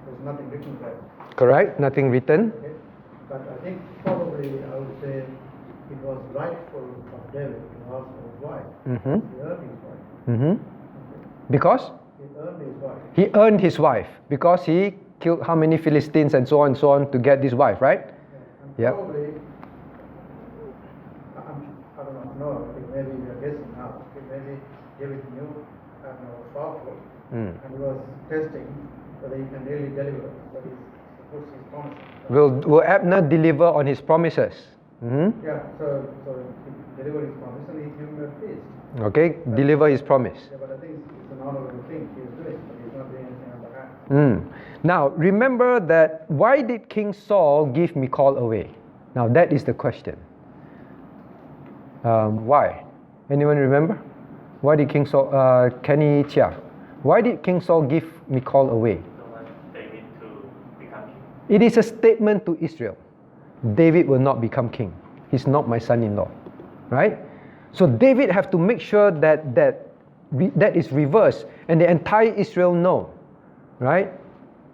there's nothing written there. Correct? Nothing written. Okay? But I think probably I would say it was rightful of David to ask for his wife. He earned his wife. Because? He earned his wife. He earned his wife because he killed how many Philistines and so on to get this wife, right? Yeah. Probably, I don't know, maybe we are guessing now. Maybe David knew Abner was powerful and he was testing whether he can really deliver what he puts his promises. Will Abner deliver on his promises? Yeah, so he delivered his promise and he gave him a feast. Okay, deliver his promise. Yeah, but I think it's an honorable thing he's doing, but he's not doing anything on the hand. Now, remember that why did King Saul give Michal away? Now, that is the question. Why? Anyone remember? Why did King Saul, Kenny Chia, why did King Saul give Michal away? Don't want David to become king. It is a statement to Israel. David will not become king. He's not my son-in-law. Right? So David have to make sure that is reversed and the entire Israel know. Right?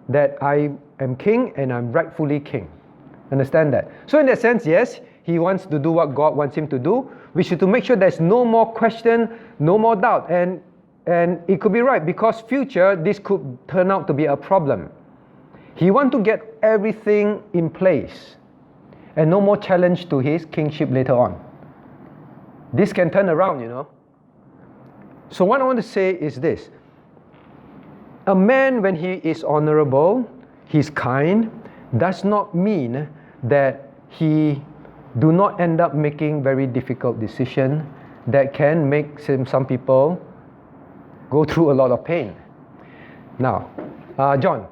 That I am king and I'm rightfully king. Understand that? So in that sense, yes, he wants to do what God wants him to do, which is to make sure there's no more question, no more doubt. And it could be right because future, this could turn out to be a problem. He wants to get everything in place and no more challenge to his kingship later on. This can turn around, you know. So what I want to say is this. A man, when he is honourable, he's kind, does not mean that he do not end up making very difficult decisions that can make some people go through a lot of pain. Now, John,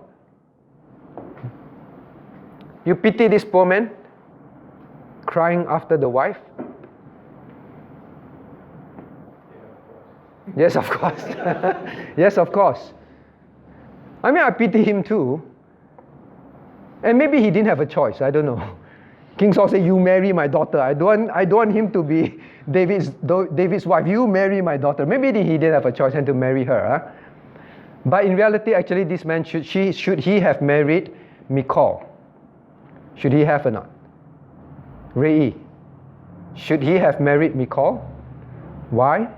you pity this poor man crying after the wife? Yes, of course. Yes, of course. I mean, I pity him too. And maybe he didn't have a choice. I don't know. King Saul said, "You marry my daughter. I don't want him to be David's wife. You marry my daughter." Maybe he didn't have a choice and to marry her. Huh? But in reality, actually, this man should he have married Michal? Should he have or not? Rei, should he have married Michal? Why?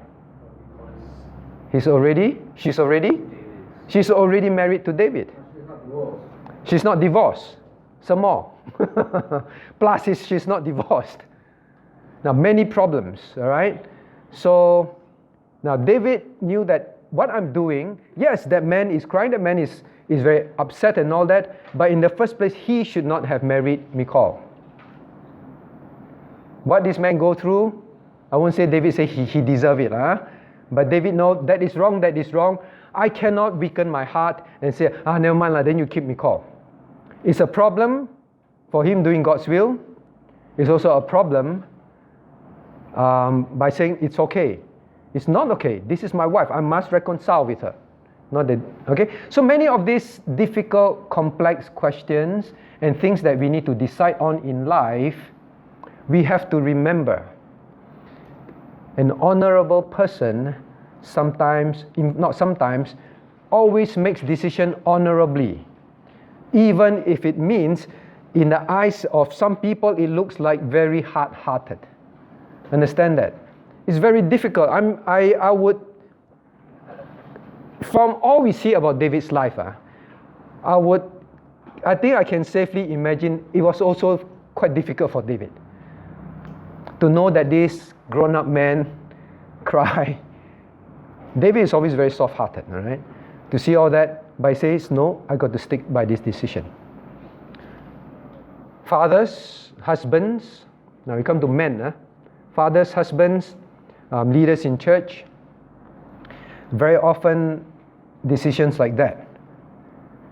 She's already married to David. She's not divorced. Some more. Plus, she's not divorced. Now, many problems, all right? So, now David knew that what I'm doing, yes, that man is crying, that man is very upset and all that, but in the first place, he should not have married Michal. What this man go through, I won't say David say he deserve it, but David know that is wrong, that is wrong. I cannot weaken my heart and say, never mind, then you keep Michal. It's a problem for him doing God's will. It's also a problem by saying it's okay. It's not okay. This is my wife. I must reconcile with her. Not that, okay? So many of these difficult, complex questions and things that we need to decide on in life, we have to remember an honourable person always makes decision honourably, even if it means in the eyes of some people it looks like very hard-hearted. Understand that? It's very difficult. I would, from all we see about David's life, I think I can safely imagine it was also quite difficult for David to know that this grown-up man cry. David is always very soft-hearted, all right? To see all that, but he says, no, I got to stick by this decision. Fathers, husbands, now we come to men. Fathers, husbands, leaders in church, very often decisions like that.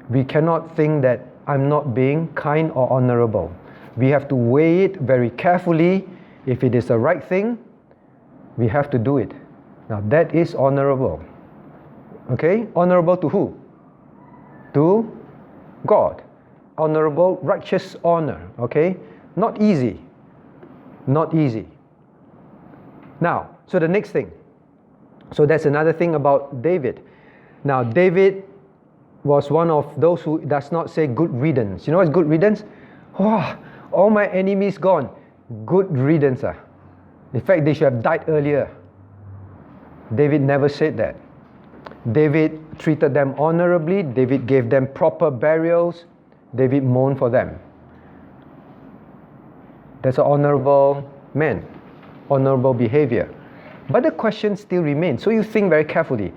We cannot think that I'm not being kind or honourable. We have to weigh it very carefully. If it is the right thing, we have to do it. Now that is honourable. Okay? Honourable to who? To God. Honourable, righteous honour. Okay? Not easy. Not easy. Now, so the next thing. So that's another thing about David. Now, David was one of those who does not say good riddance. You know what's good riddance? Oh, all my enemies gone. Good riddance. In fact, they should have died earlier. David never said that. David treated them honorably. David gave them proper burials. David mourned for them. That's an honorable man. Honorable behavior. But the question still remains. So you think very carefully.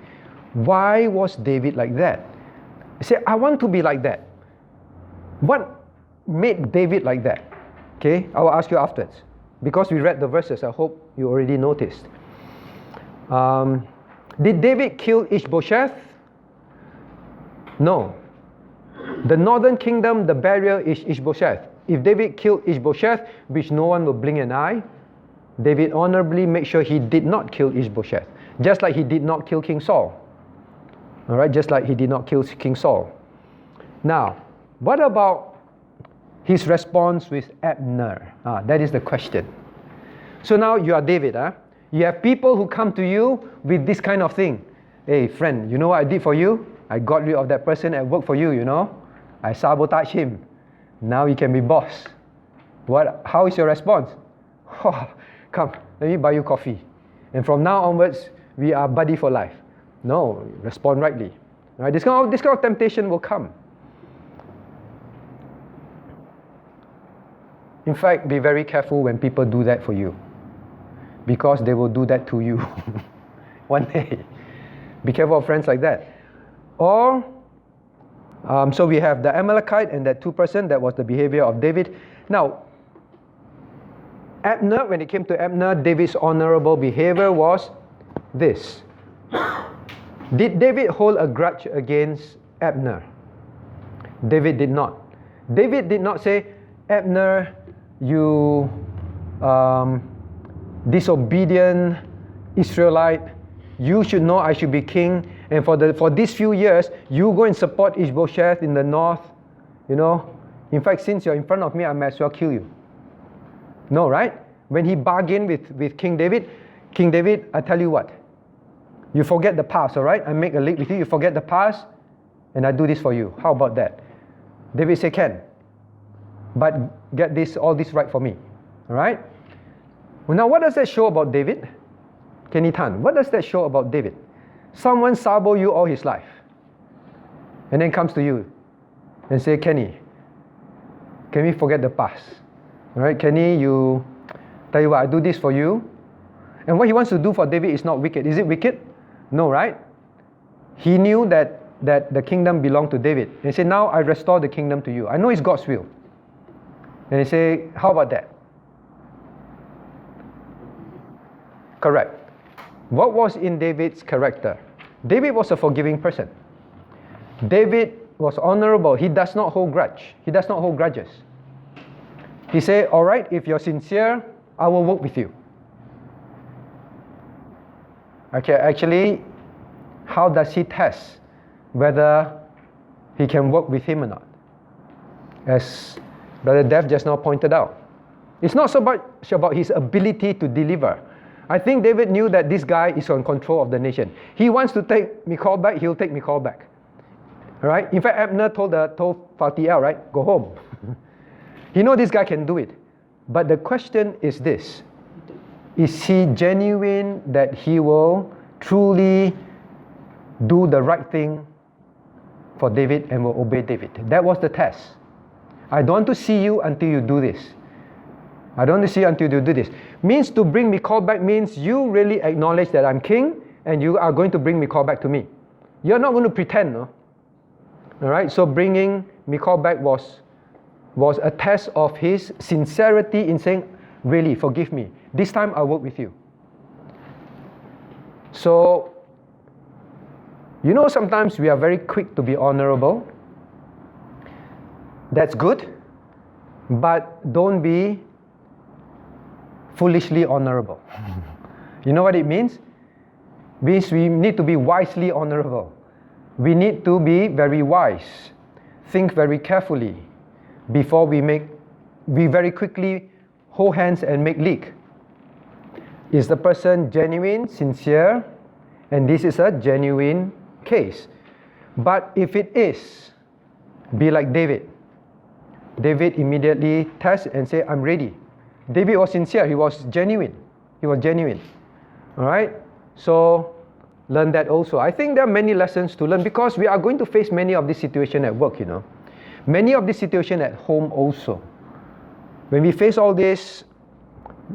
Why was David like that? You say, I want to be like that. What made David like that? Okay, I will ask you afterwards. Because we read the verses, I hope you already noticed. Did David kill Ishbosheth? No. The northern kingdom, the barrier is Ishbosheth. If David killed Ishbosheth, which no one will blink an eye, David honorably made sure he did not kill Ishbosheth. Just like he did not kill King Saul. Alright, just like he did not kill King Saul. Now, what about his response with Abner? That is the question. So now you are David. You have people who come to you with this kind of thing. Hey friend, you know what I did for you? I got rid of that person at work for you, you know. I sabotaged him. Now he can be boss. How is your response? Oh, come, let me buy you coffee. And from now onwards, we are buddy for life. No, respond rightly. Right? This kind of temptation will come. In fact, be very careful when people do that for you, because they will do that to you one day. Be careful of friends like that. Or, so we have the Amalekite and that 2%, that was the behavior of David. Now, Abner, when it came to Abner, David's honorable behavior was this. Did David hold a grudge against Abner? David did not. David did not say, Abner, you disobedient Israelite, you should know I should be king, and for these few years, you go and support Ishbosheth in the north, you know. In fact, since you're in front of me, I might as well kill you. No, right? When he bargained with King David, I tell you what, you forget the past, all right? I make a league with you, you forget the past, and I do this for you. How about that? David said, can. But get all this right for me. All right? Well, now what does that show about David? Kenny Tan, what does that show about David? Someone sabo you all his life. And then comes to you and say, Kenny, can we forget the past? All right, Kenny, tell you what, I do this for you. And what he wants to do for David is not wicked. Is it wicked? No, right? He knew that the kingdom belonged to David. And he said, now I restore the kingdom to you. I know it's God's will. And he said, how about that? Correct. What was in David's character? David was a forgiving person. David was honorable. He does not hold grudge. He does not hold grudges. He said, all right, if you're sincere, I will work with you. Okay, actually, how does he test whether he can work with him or not. As Brother Dev just now pointed out, it's not so much about his ability to deliver. I think David knew that this guy is on control of the nation. He wants to take Michal back, he'll take Michal back. All right? In fact, Abner told Phaltiel, right, go home. He knows this guy can do it. But the question is this: is he genuine that he will truly do the right thing for David and will obey David? That was the test. I don't want to see you until you do this. I don't want to see you until you do this. Means to bring Michal back means you really acknowledge that I'm king and you are going to bring Michal back to me. You're not going to pretend, no? All right? So bringing Michal back was a test of his sincerity in saying, really, forgive me. This time I'll work with you. So, you know, sometimes we are very quick to be honourable. That's good, but don't be foolishly honourable. You know what it means? It means we need to be wisely honourable. We need to be very wise. Think very carefully before we very quickly hold hands and make leak. Is the person genuine, sincere? And this is a genuine case. But if it is, be like David. David immediately tests and say, I'm ready. David was sincere. He was genuine. All right? So, learn that also. I think there are many lessons to learn because we are going to face many of these situations at work, you know. Many of these situations at home also. When we face all this,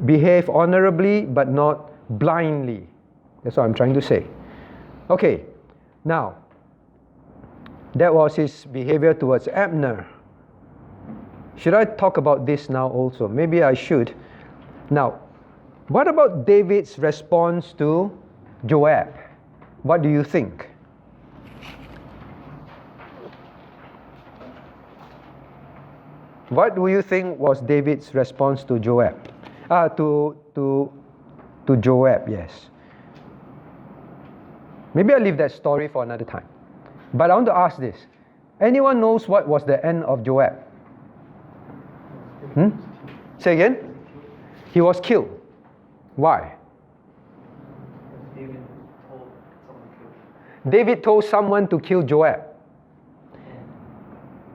behave honorably but not blindly. That's what I'm trying to say. Okay, now, that was his behavior towards Abner. Should I talk about this now also? Maybe I should. Now, what about David's response to Joab? What do you think? What do you think was David's response to Joab? To Joab, yes. Maybe I'll leave that story for another time. But I want to ask this. Anyone knows what was the end of Joab? Say again? He was killed. Why? David told someone to kill Joab.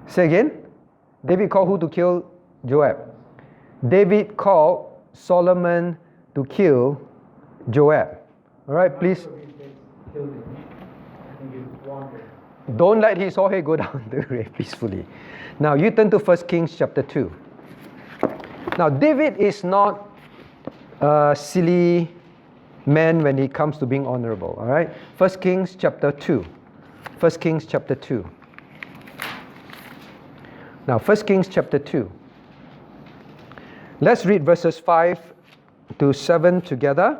Say again? David called who to kill Joab? David called Solomon to kill Joab. All right, please. Don't let his whole head go down the grave peacefully. Now, you turn to 1 Kings chapter 2. Now, David is not a silly man when it comes to being honorable. All right? 1 Kings chapter 2. 1 Kings chapter 2. Now, 1 Kings chapter 2. Let's read verses 5 to 7 together.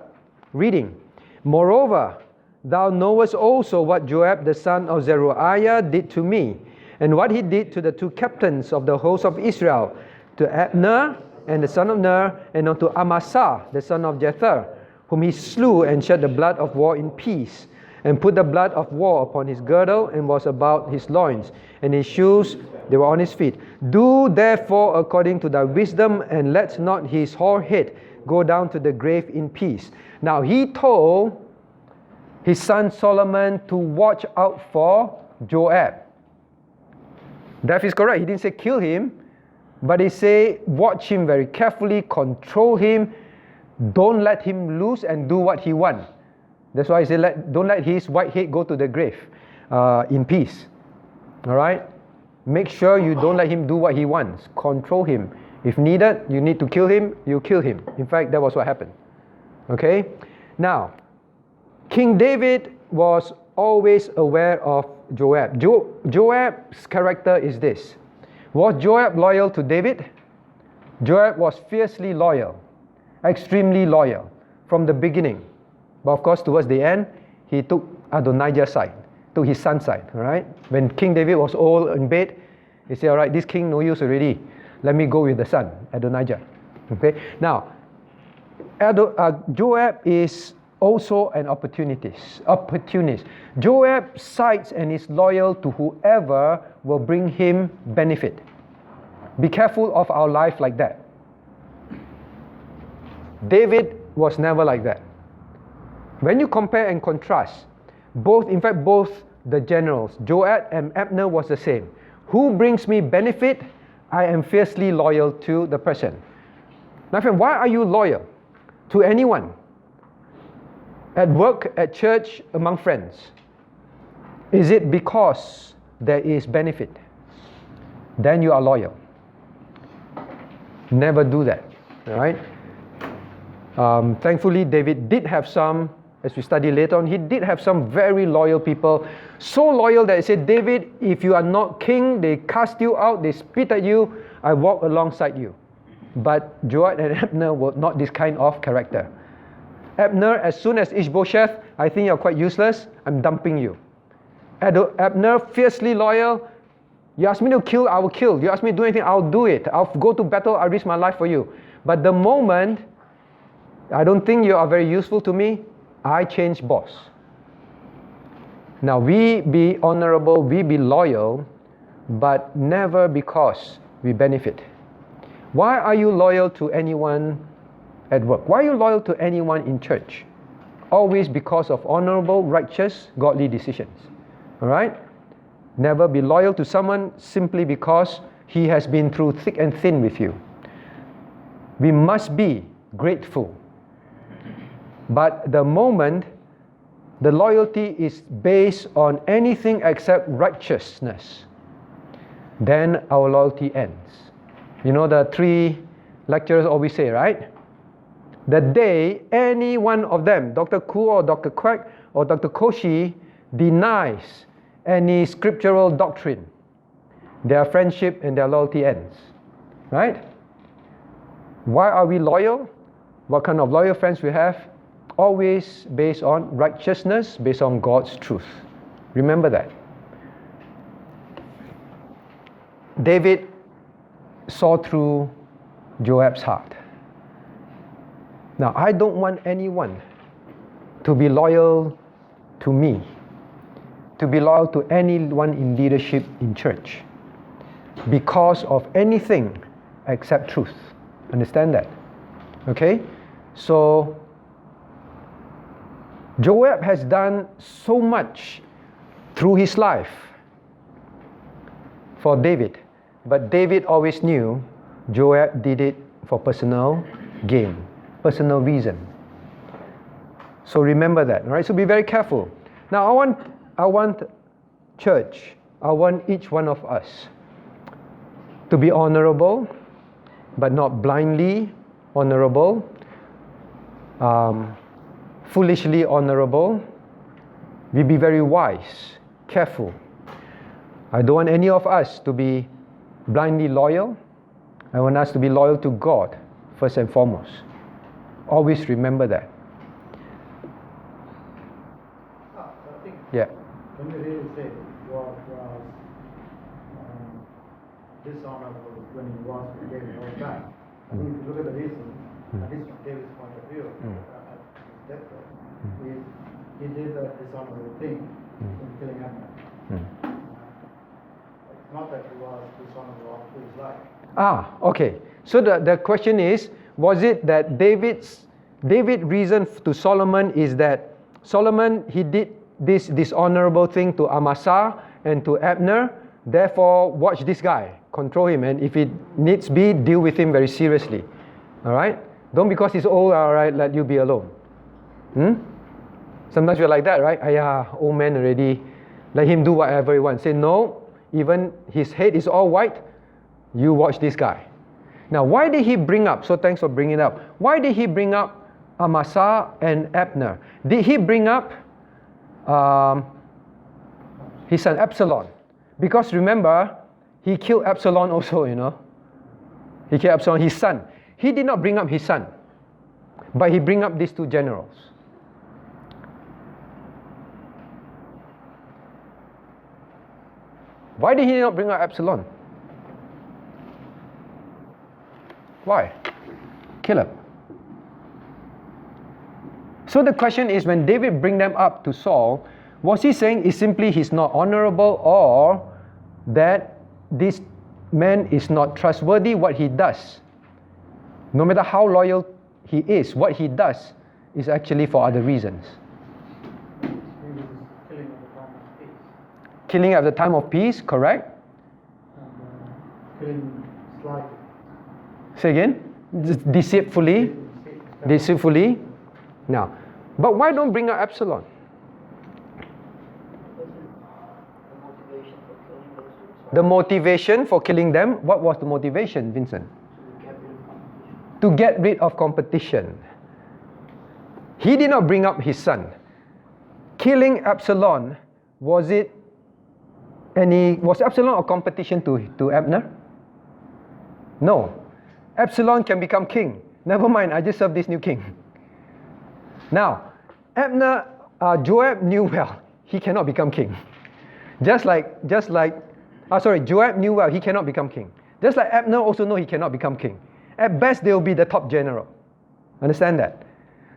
Reading. Moreover, thou knowest also what Joab the son of Zeruiah did to me, and what he did to the two captains of the host of Israel, to Abner and the son of Ner, and unto Amasa the son of Jether, whom he slew and shed the blood of war in peace, and put the blood of war upon his girdle, and was about his loins, and his shoes, they were on his feet. Do therefore according to thy wisdom, and let not his hoar head go down to the grave in peace. Now he told his son Solomon to watch out for Joab. That is correct. He didn't say kill him, but he said watch him very carefully, control him, don't let him loose and do what he wants. That's why he said don't let his white head go to the grave in peace. All right? Make sure you don't let him do what he wants. Control him. If needed, you need to kill him, you kill him. In fact, that was what happened. Okay? Now, King David was always aware of Joab. Joab's character is this. Was Joab loyal to David? Joab was fiercely loyal, extremely loyal from the beginning. But of course, towards the end, he took Adonijah's side, took his son's side. All right? When King David was old in bed, he said, all right, this king no use already. Let me go with the son, Adonijah. Okay? Now, Joab is also an opportunist. Joab sides and is loyal to whoever will bring him benefit. Be careful of our life like that. David was never like that. When you compare and contrast, both the generals, Joab and Abner, was the same. Who brings me benefit, I am fiercely loyal to the person. My friend, why are you loyal to anyone? At work, at church, among friends. Is it because there is benefit? Then you are loyal. Never do that. All right? Thankfully, David did have some, as we study later on, he did have some very loyal people. So loyal that he said, David, if you are not king, they cast you out, they spit at you, I walk alongside you. But Joab and Abner were not this kind of character. Abner, as soon as Ishbosheth, I think you're quite useless, I'm dumping you. Abner, fiercely loyal. You ask me to kill, I will kill. You ask me to do anything, I'll do it. I'll go to battle, I'll risk my life for you. But the moment I don't think you are very useful to me, I change boss. Now, we be honourable, we be loyal, but never because we benefit. Why are you loyal to anyone at work? Why are you loyal to anyone in church? Always because of honourable, righteous, godly decisions. Alright? Never be loyal to someone simply because he has been through thick and thin with you. We must be grateful. But the moment the loyalty is based on anything except righteousness, then our loyalty ends. You know the three lecturers always say, right? The day any one of them, Dr. Koo or Dr. Quack or Dr. Koshi, denies any scriptural doctrine, their friendship and their loyalty ends. Right? Why are we loyal? What kind of loyal friends we have? Always based on righteousness, based on God's truth. Remember that. David saw through Joab's heart. Now, I don't want anyone to be loyal to me, to be loyal to anyone in leadership in church because of anything except truth. Understand that? Okay? So, Joab has done so much through his life for David, but David always knew Joab did it for personal gain, personal reason. So remember that, all right? So be very careful. Now I want church, I want each one of us to be honourable, but not blindly honourable, foolishly honourable. We be very wise, careful. I don't want any of us to be blindly loyal. I want us to be loyal to God first and foremost. Always remember that. I think Yeah. when we really say God was dishonorable when he was with David all the time, I think if you look at the reason, at least from David's point of view, at his death, he did that dishonorable thing in killing Abner. It's not that he was dishonorable all through his life. Okay. So the question is, was it that David's reason to Solomon is that Solomon, he did this dishonorable thing to Amasa and to Abner, therefore watch this guy, control him, and if it needs be, deal with him very seriously. Alright? Don't because he's old, alright, let you be alone. Sometimes we're like that, right? Old man already, let him do whatever he wants. Say no, even his head is all white, you watch this guy. Now, why did he bring up, so thanks for bringing it up, why did he bring up Amasa and Abner? Did he bring up his son Absalom? Because remember, he killed Absalom also, you know. He killed Absalom, his son. He did not bring up his son, but he bring up these two generals. Why did he not bring up Absalom? Why? Kill him. So So the question is, when David bring them up to Saul, was he saying is simply he's not honorable, or that this man is not trustworthy, what he does? No matter how loyal he is, what he does is actually for other reasons. Killing at the time of peace. Killing at the time of peace, correct? And killing slightly. Say again? Deceitfully? Deceitfully? Now, but why don't bring up Absalom? The motivation for killing them, what was the motivation, Vincent? To get rid of competition. He did not bring up his son. Killing Absalom, was Absalom a competition to Abner? No. Absalom can become king. Never mind, I just serve this new king. Now, Joab knew well he cannot become king. Joab knew well he cannot become king. Just like Abner also know he cannot become king. At best, they will be the top general. Understand that?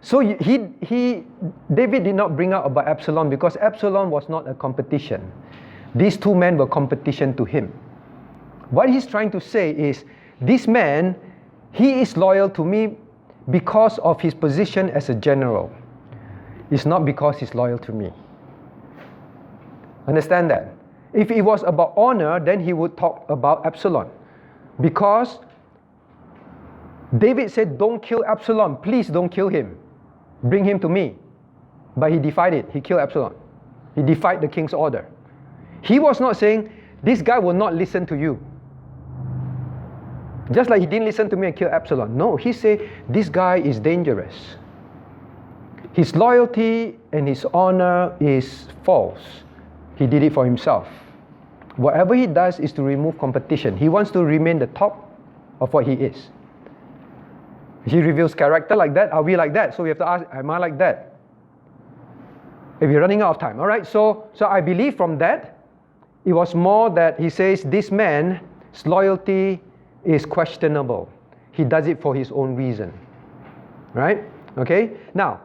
So David did not bring up about Absalom because Absalom was not a competition. These two men were competition to him. What he's trying to say is, this man, he is loyal to me because of his position as a general. It's not because he's loyal to me. Understand that? If it was about honor, then he would talk about Absalom. Because David said, don't kill Absalom. Please don't kill him. Bring him to me. But he defied it. He killed Absalom. He defied the king's order. He was not saying, this guy will not listen to you. Just like he didn't listen to me and killed Absalom. No, he said, this guy is dangerous. His loyalty and his honor is false. He did it for himself. Whatever he does is to remove competition. He wants to remain the top of what he is. He reveals character like that. Are we like that? So we have to ask, am I like that? If you're running out of time. All right, so I believe from that, it was more that he says this man's loyalty is questionable. He does it for his own reason. Right? Okay? Now,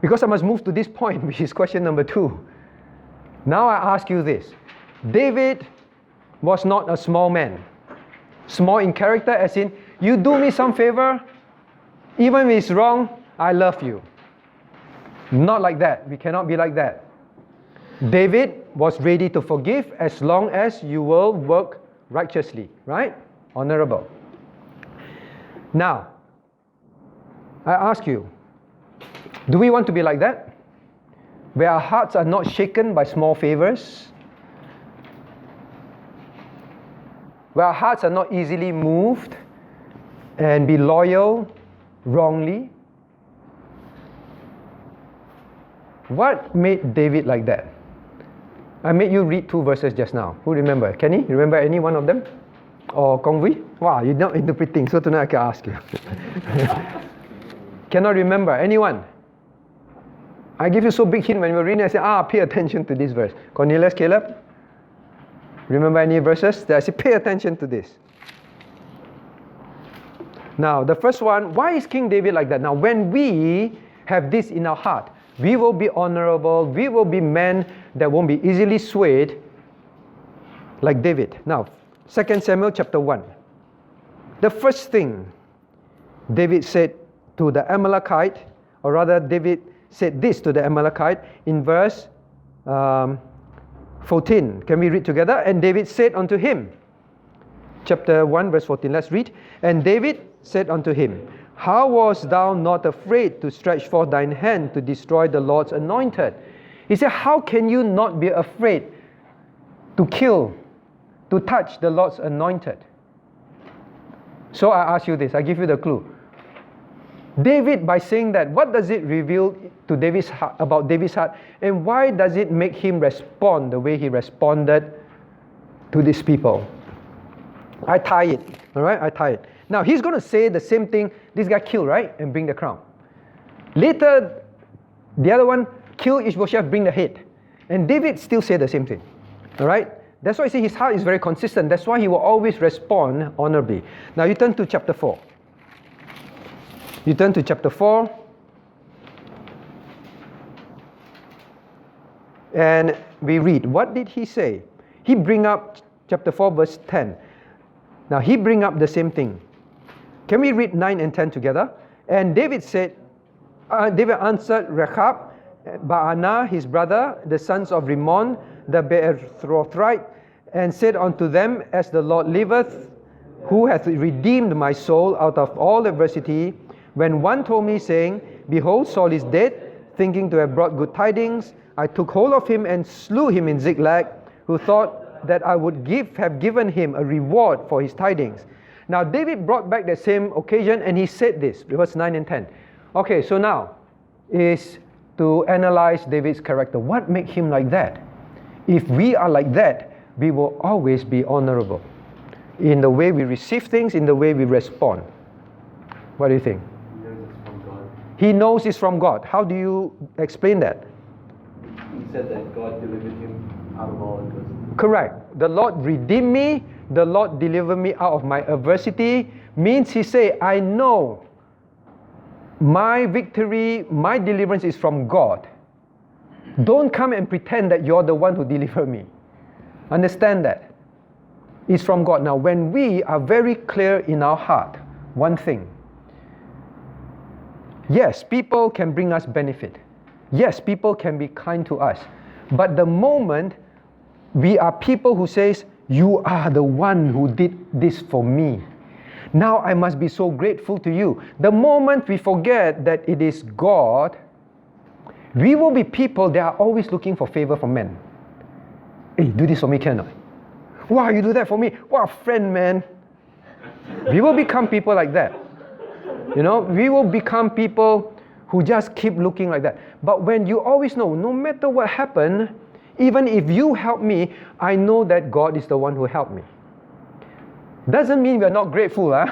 because I must move to this point, which is question number 2. Now I ask you this. David was not a small man. Small in character as in, you do me some favor, even if it's wrong, I love you. Not like that. We cannot be like that. David was ready to forgive as long as you will work righteously. Right? Honourable. Now, I ask you, do we want to be like that? Where our hearts are not shaken by small favors? Where our hearts are not easily moved and be loyal wrongly? What made David like that? I made you read 2 verses just now. Who remember? Kenny, you remember any one of them? Or Kongvi? Wow, you're not interpreting, so tonight I can ask you. Cannot remember. Anyone? I give you so big hint when you were reading, I say, pay attention to this verse. Cornelius, Caleb? Remember any verses? I say, pay attention to this. Now, the first one, why is King David like that? Now, when we have this in our heart, we will be honorable, we will be men that won't be easily swayed like David. Now, 2 Samuel chapter 1. The first thing David said to the Amalekite, or rather David said this to the Amalekite in verse 14. Can we read together? And David said unto him, chapter 1 verse 14, let's read. And David said unto him, how wast thou not afraid to stretch forth thine hand to destroy the Lord's anointed? He said, how can you not be afraid to kill, to touch the Lord's anointed? So I ask you this, I give you the clue. David, by saying that, what does it reveal to David's heart, about David's heart, and why does it make him respond the way he responded to these people? I tie it, all right? I tie it. Now, he's going to say the same thing, this guy kill, right? And bring the crown. Later, the other one, kill Ishbosheth, bring the head. And David still say the same thing, all right? That's why I say his heart is very consistent. That's why he will always respond honorably. Now, you turn to chapter 4. You turn to chapter 4. And we read, what did he say? He bring up chapter 4 verse 10. Now he bring up the same thing. Can we read 9 and 10 together? And David said, David answered Rechab, Baanah his brother, the sons of Rimmon, the Beerothite, and said unto them, as the Lord liveth, who hath redeemed my soul out of all adversity, when one told me, saying, behold, Saul is dead, thinking to have brought good tidings, I took hold of him and slew him in Ziklag, who thought that I would have given him a reward for his tidings. Now David brought back the same occasion and he said this, verse 9 and 10. Okay, so now is to analyze David's character. What makes him like that? If we are like that, we will always be honourable in the way we receive things, in the way we respond. What do you think? He knows it's from God. How do you explain that? He said that God delivered him out of all adversity. Correct. The Lord redeemed me. The Lord delivered me out of my adversity. Means he say, I know my victory, my deliverance is from God. Don't come and pretend that you're the one who delivered me. Understand that. It's from God. Now, when we are very clear in our heart, one thing. Yes, people can bring us benefit. Yes, people can be kind to us. But the moment we are people who says, you are the one who did this for me, now I must be so grateful to you. The moment we forget that it is God, we will be people that are always looking for favor from men. Hey, do this for me, can I? Wow, you do that for me? Wow, friend, man. We will become people like that. You know, we will become people who just keep looking like that. But when you always know, no matter what happened, even if you help me, I know that God is the one who helped me. Doesn't mean we are not grateful.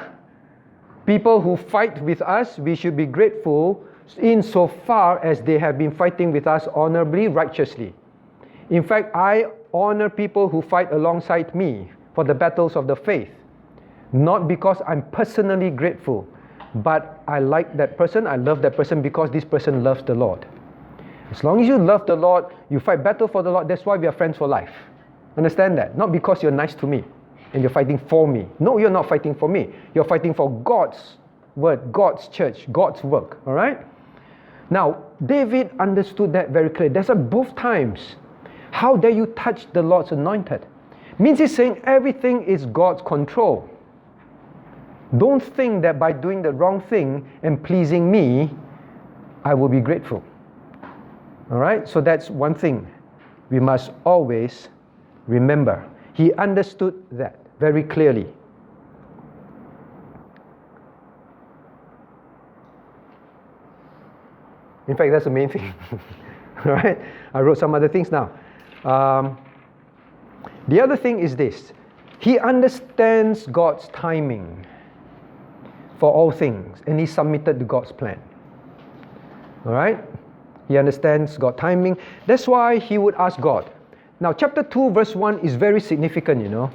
People who fight with us, we should be grateful insofar as they have been fighting with us honorably, righteously. In fact, I honor people who fight alongside me for the battles of the faith. Not because I'm personally grateful, but I like that person, I love that person because this person loves the Lord. As long as you love the Lord, you fight battle for the Lord, that's why we are friends for life. Understand that? Not because you're nice to me and you're fighting for me. No, you're not fighting for me. You're fighting for God's word, God's church, God's work. All right? Now, David understood that very clearly. That's at both times. How dare you touch the Lord's anointed? Means he's saying everything is God's control. Don't think that by doing the wrong thing and pleasing me, I will be grateful. All right? So that's one thing we must always remember. He understood that very clearly. In fact, that's the main thing. All right? I wrote some other things now. The other thing is this. He understands God's timing for all things, and he submitted to God's plan. All right? He understands God's timing. That's why he would ask God. Now, chapter 2, verse 1 is very significant, you know.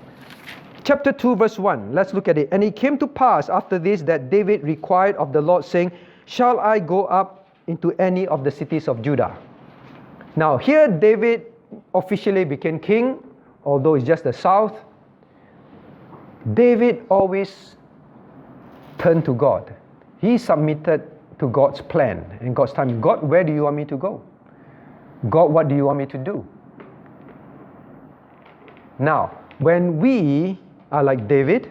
Chapter 2, verse 1, let's look at it. And it came to pass after this that David required of the Lord, saying, shall I go up into any of the cities of Judah? Now, here David officially became king, although it's just the south. David always turned to God. He submitted to God's plan and God's time. God, where do you want me to go? God, what do you want me to do? Now, when we are like David,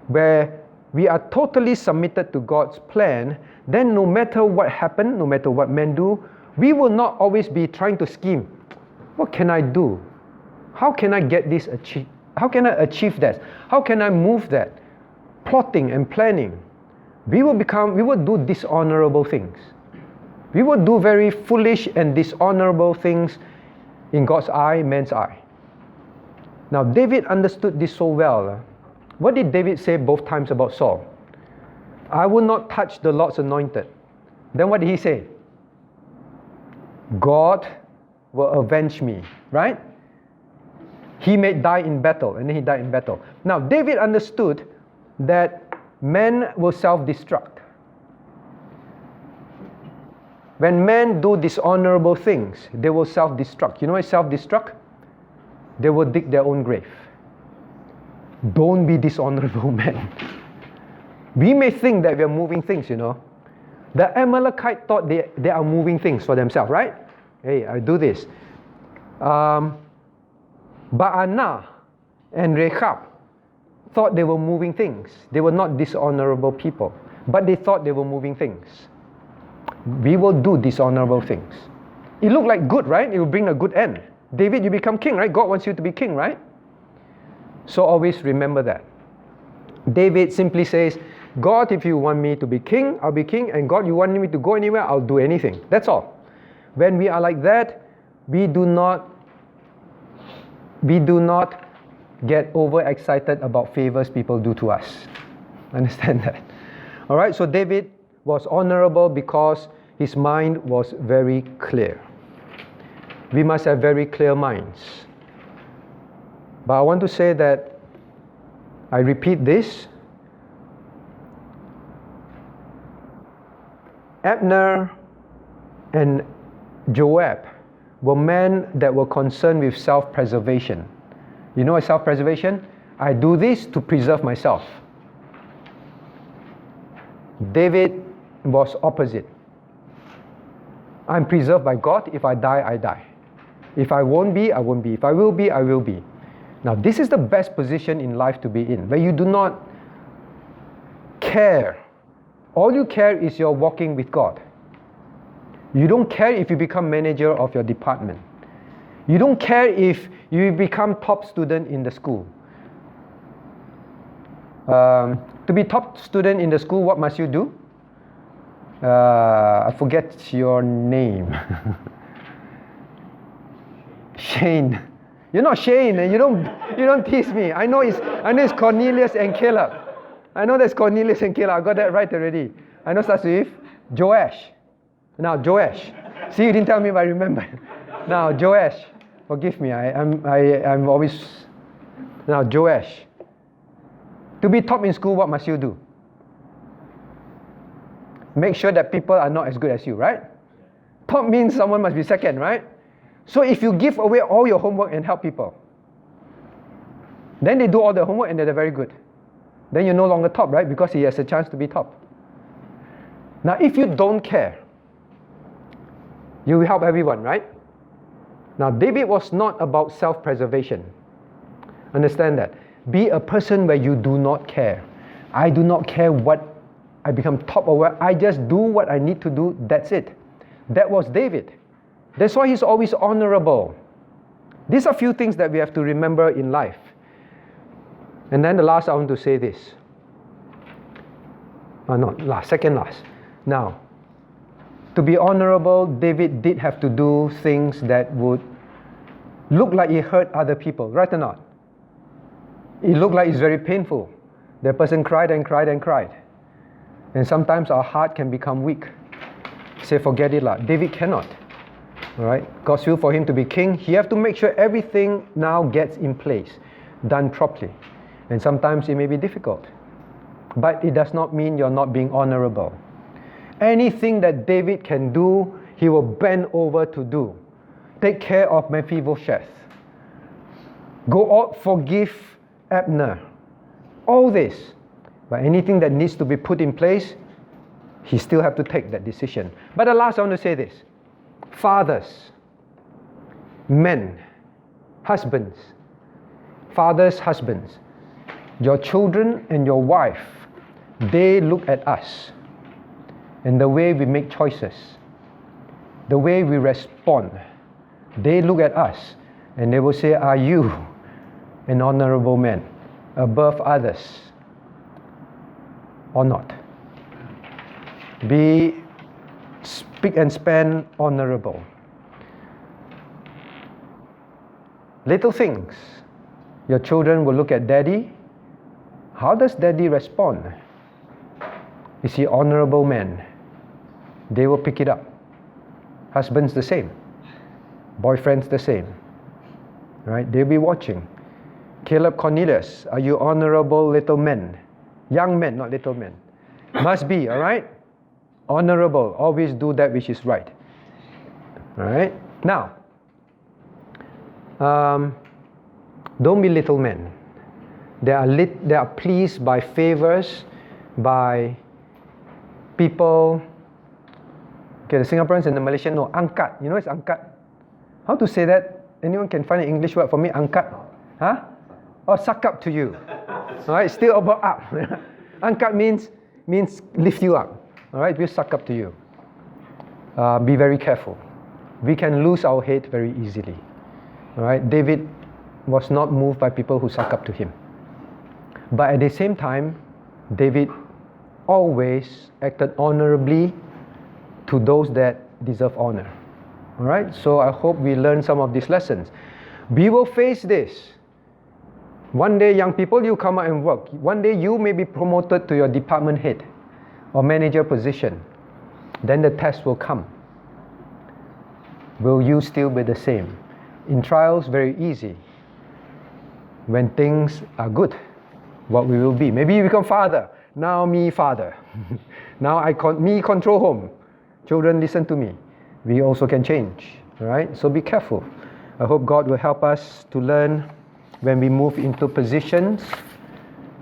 where we are totally submitted to God's plan, then no matter what happens, no matter what men do, we will not always be trying to scheme. What can I do? How can I get this achieved? How can I achieve that? How can I move that? Plotting and planning. We will do dishonorable things. We will do very foolish and dishonorable things in God's eye, man's eye. Now, David understood this so well. What did David say both times about Saul? I will not touch the Lord's anointed. Then what did he say? God will avenge me, right? He may die in battle, and then he died in battle. Now, David understood that men will self-destruct. When men do dishonorable things, they will self-destruct. You know what is self-destruct? They will dig their own grave. Don't be dishonorable men. We may think that we are moving things, you know. The Amalekite thought they are moving things for themselves, right? Hey, I do this. Baanah and Rechab thought they were moving things. They were not dishonorable people, but they thought they were moving things. We will do dishonorable things. It looked like good, right? It will bring a good end. David, you become king, right? God wants you to be king, right? So always remember that. David simply says, God, if you want me to be king, I'll be king. And God, you want me to go anywhere, I'll do anything. That's all. When we are like that, we do not get overexcited about favors people do to us. Understand that? All right, so David was honorable because his mind was very clear. We must have very clear minds. But I want to say that, I repeat this, Abner and Joab were men that were concerned with self-preservation. You know what self-preservation? I do this to preserve myself. David was opposite. I'm preserved by God. If I die, I die. If I won't be, I won't be. If I will be, I will be. Now, this is the best position in life to be in, where you do not care. All you care is you're walking with God. You don't care if you become manager of your department. You don't care if you become top student in the school. To be top student in the school, what must you do? I forget your name. Shane. You're not Shane, and you don't tease me. I know it's Cornelius and Caleb. I know that's Cornelius and Caleb. I got that right already. I know starts with Joash. Now Joash. See, you didn't tell me, but I remember. Now Joash. Forgive me. I'm always. Now Joash. To be top in school, what must you do? Make sure that people are not as good as you, right? Top means someone must be second, right? So if you give away all your homework and help people, then they do all the homework and they're very good. Then you're no longer top, right? Because he has a chance to be top. Now, if you don't care, you will help everyone, right? Now, David was not about self-preservation. Understand that. Be a person where you do not care. I do not care what I become top or what. I just do what I need to do. That's it. That was David. That's why he's always honorable. These are few things that we have to remember in life. And then the last, I want to say this. Second last. Now, to be honorable, David did have to do things that would look like it hurt other people, right or not? It looked like it's very painful. The person cried and cried and cried. And sometimes our heart can become weak. Say, forget it lah. David cannot. All right? God's will for him to be king, he have to make sure everything now gets in place, done properly. And sometimes it may be difficult. But it does not mean you're not being honorable. Anything that David can do, he will bend over to do. Take care of Mephibosheth. Go out, forgive Abner. All this. But anything that needs to be put in place, he still have to take that decision. But the last, I want to say this. Fathers, men, husbands, fathers, husbands, your children and your wife, they look at us and the way we make choices, the way we respond. They look at us and they will say, are you an honorable man above others or not? Be spick and span honorable. Little things. Your children will look at daddy. How does daddy respond? Is he honorable man? They will pick it up. Husbands the same. Boyfriends the same. Right? They'll be watching. Caleb, Cornelius, are you honorable little men? Young men, not little men. Must be, all right? honourable, always do that which is right. Alright? Now, don't be little men. They are pleased by favours, by people. Okay, the Singaporeans and the Malaysians know angkat. You know it's angkat? How to say that? Anyone can find an English word for me? Angkat? Huh? Or suck up to you. Alright, still about up. Angkat means lift you up. Alright, we'll suck up to you. Be very careful. We can lose our head very easily. Alright, David was not moved by people who suck up to him. But at the same time, David always acted honorably to those that deserve honor. Alright, so I hope we learn some of these lessons. We will face this. One day, young people, you come out and work. One day, you may be promoted to your department head or manager position. Then the test will come. Will you still be the same? In trials, very easy. When things are good, what we will be. Maybe you become father. Now me father. Now me control home. Children listen to me. We also can change. Alright? So be careful. I hope God will help us to learn when we move into positions,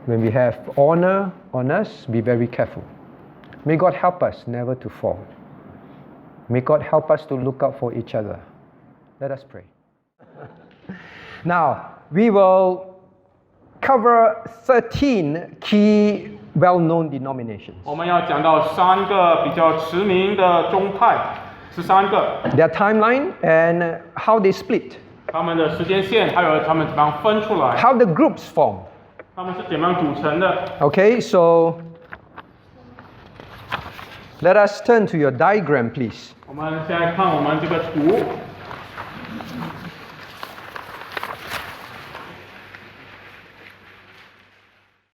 when we have honor on us, be very careful. May God help us never to fall. May God help us to look out for each other. Let us pray. Now, we will cover 13 key well-known denominations. 我们要讲到3个比较驰名的宗派，13个。 Their timeline and how they split. 他们的时间线，还有他们怎么样分出来， How the groups form. 他们是怎么样组成的。 Okay, so let us turn to your diagram, please. 我们现在看我们这个图。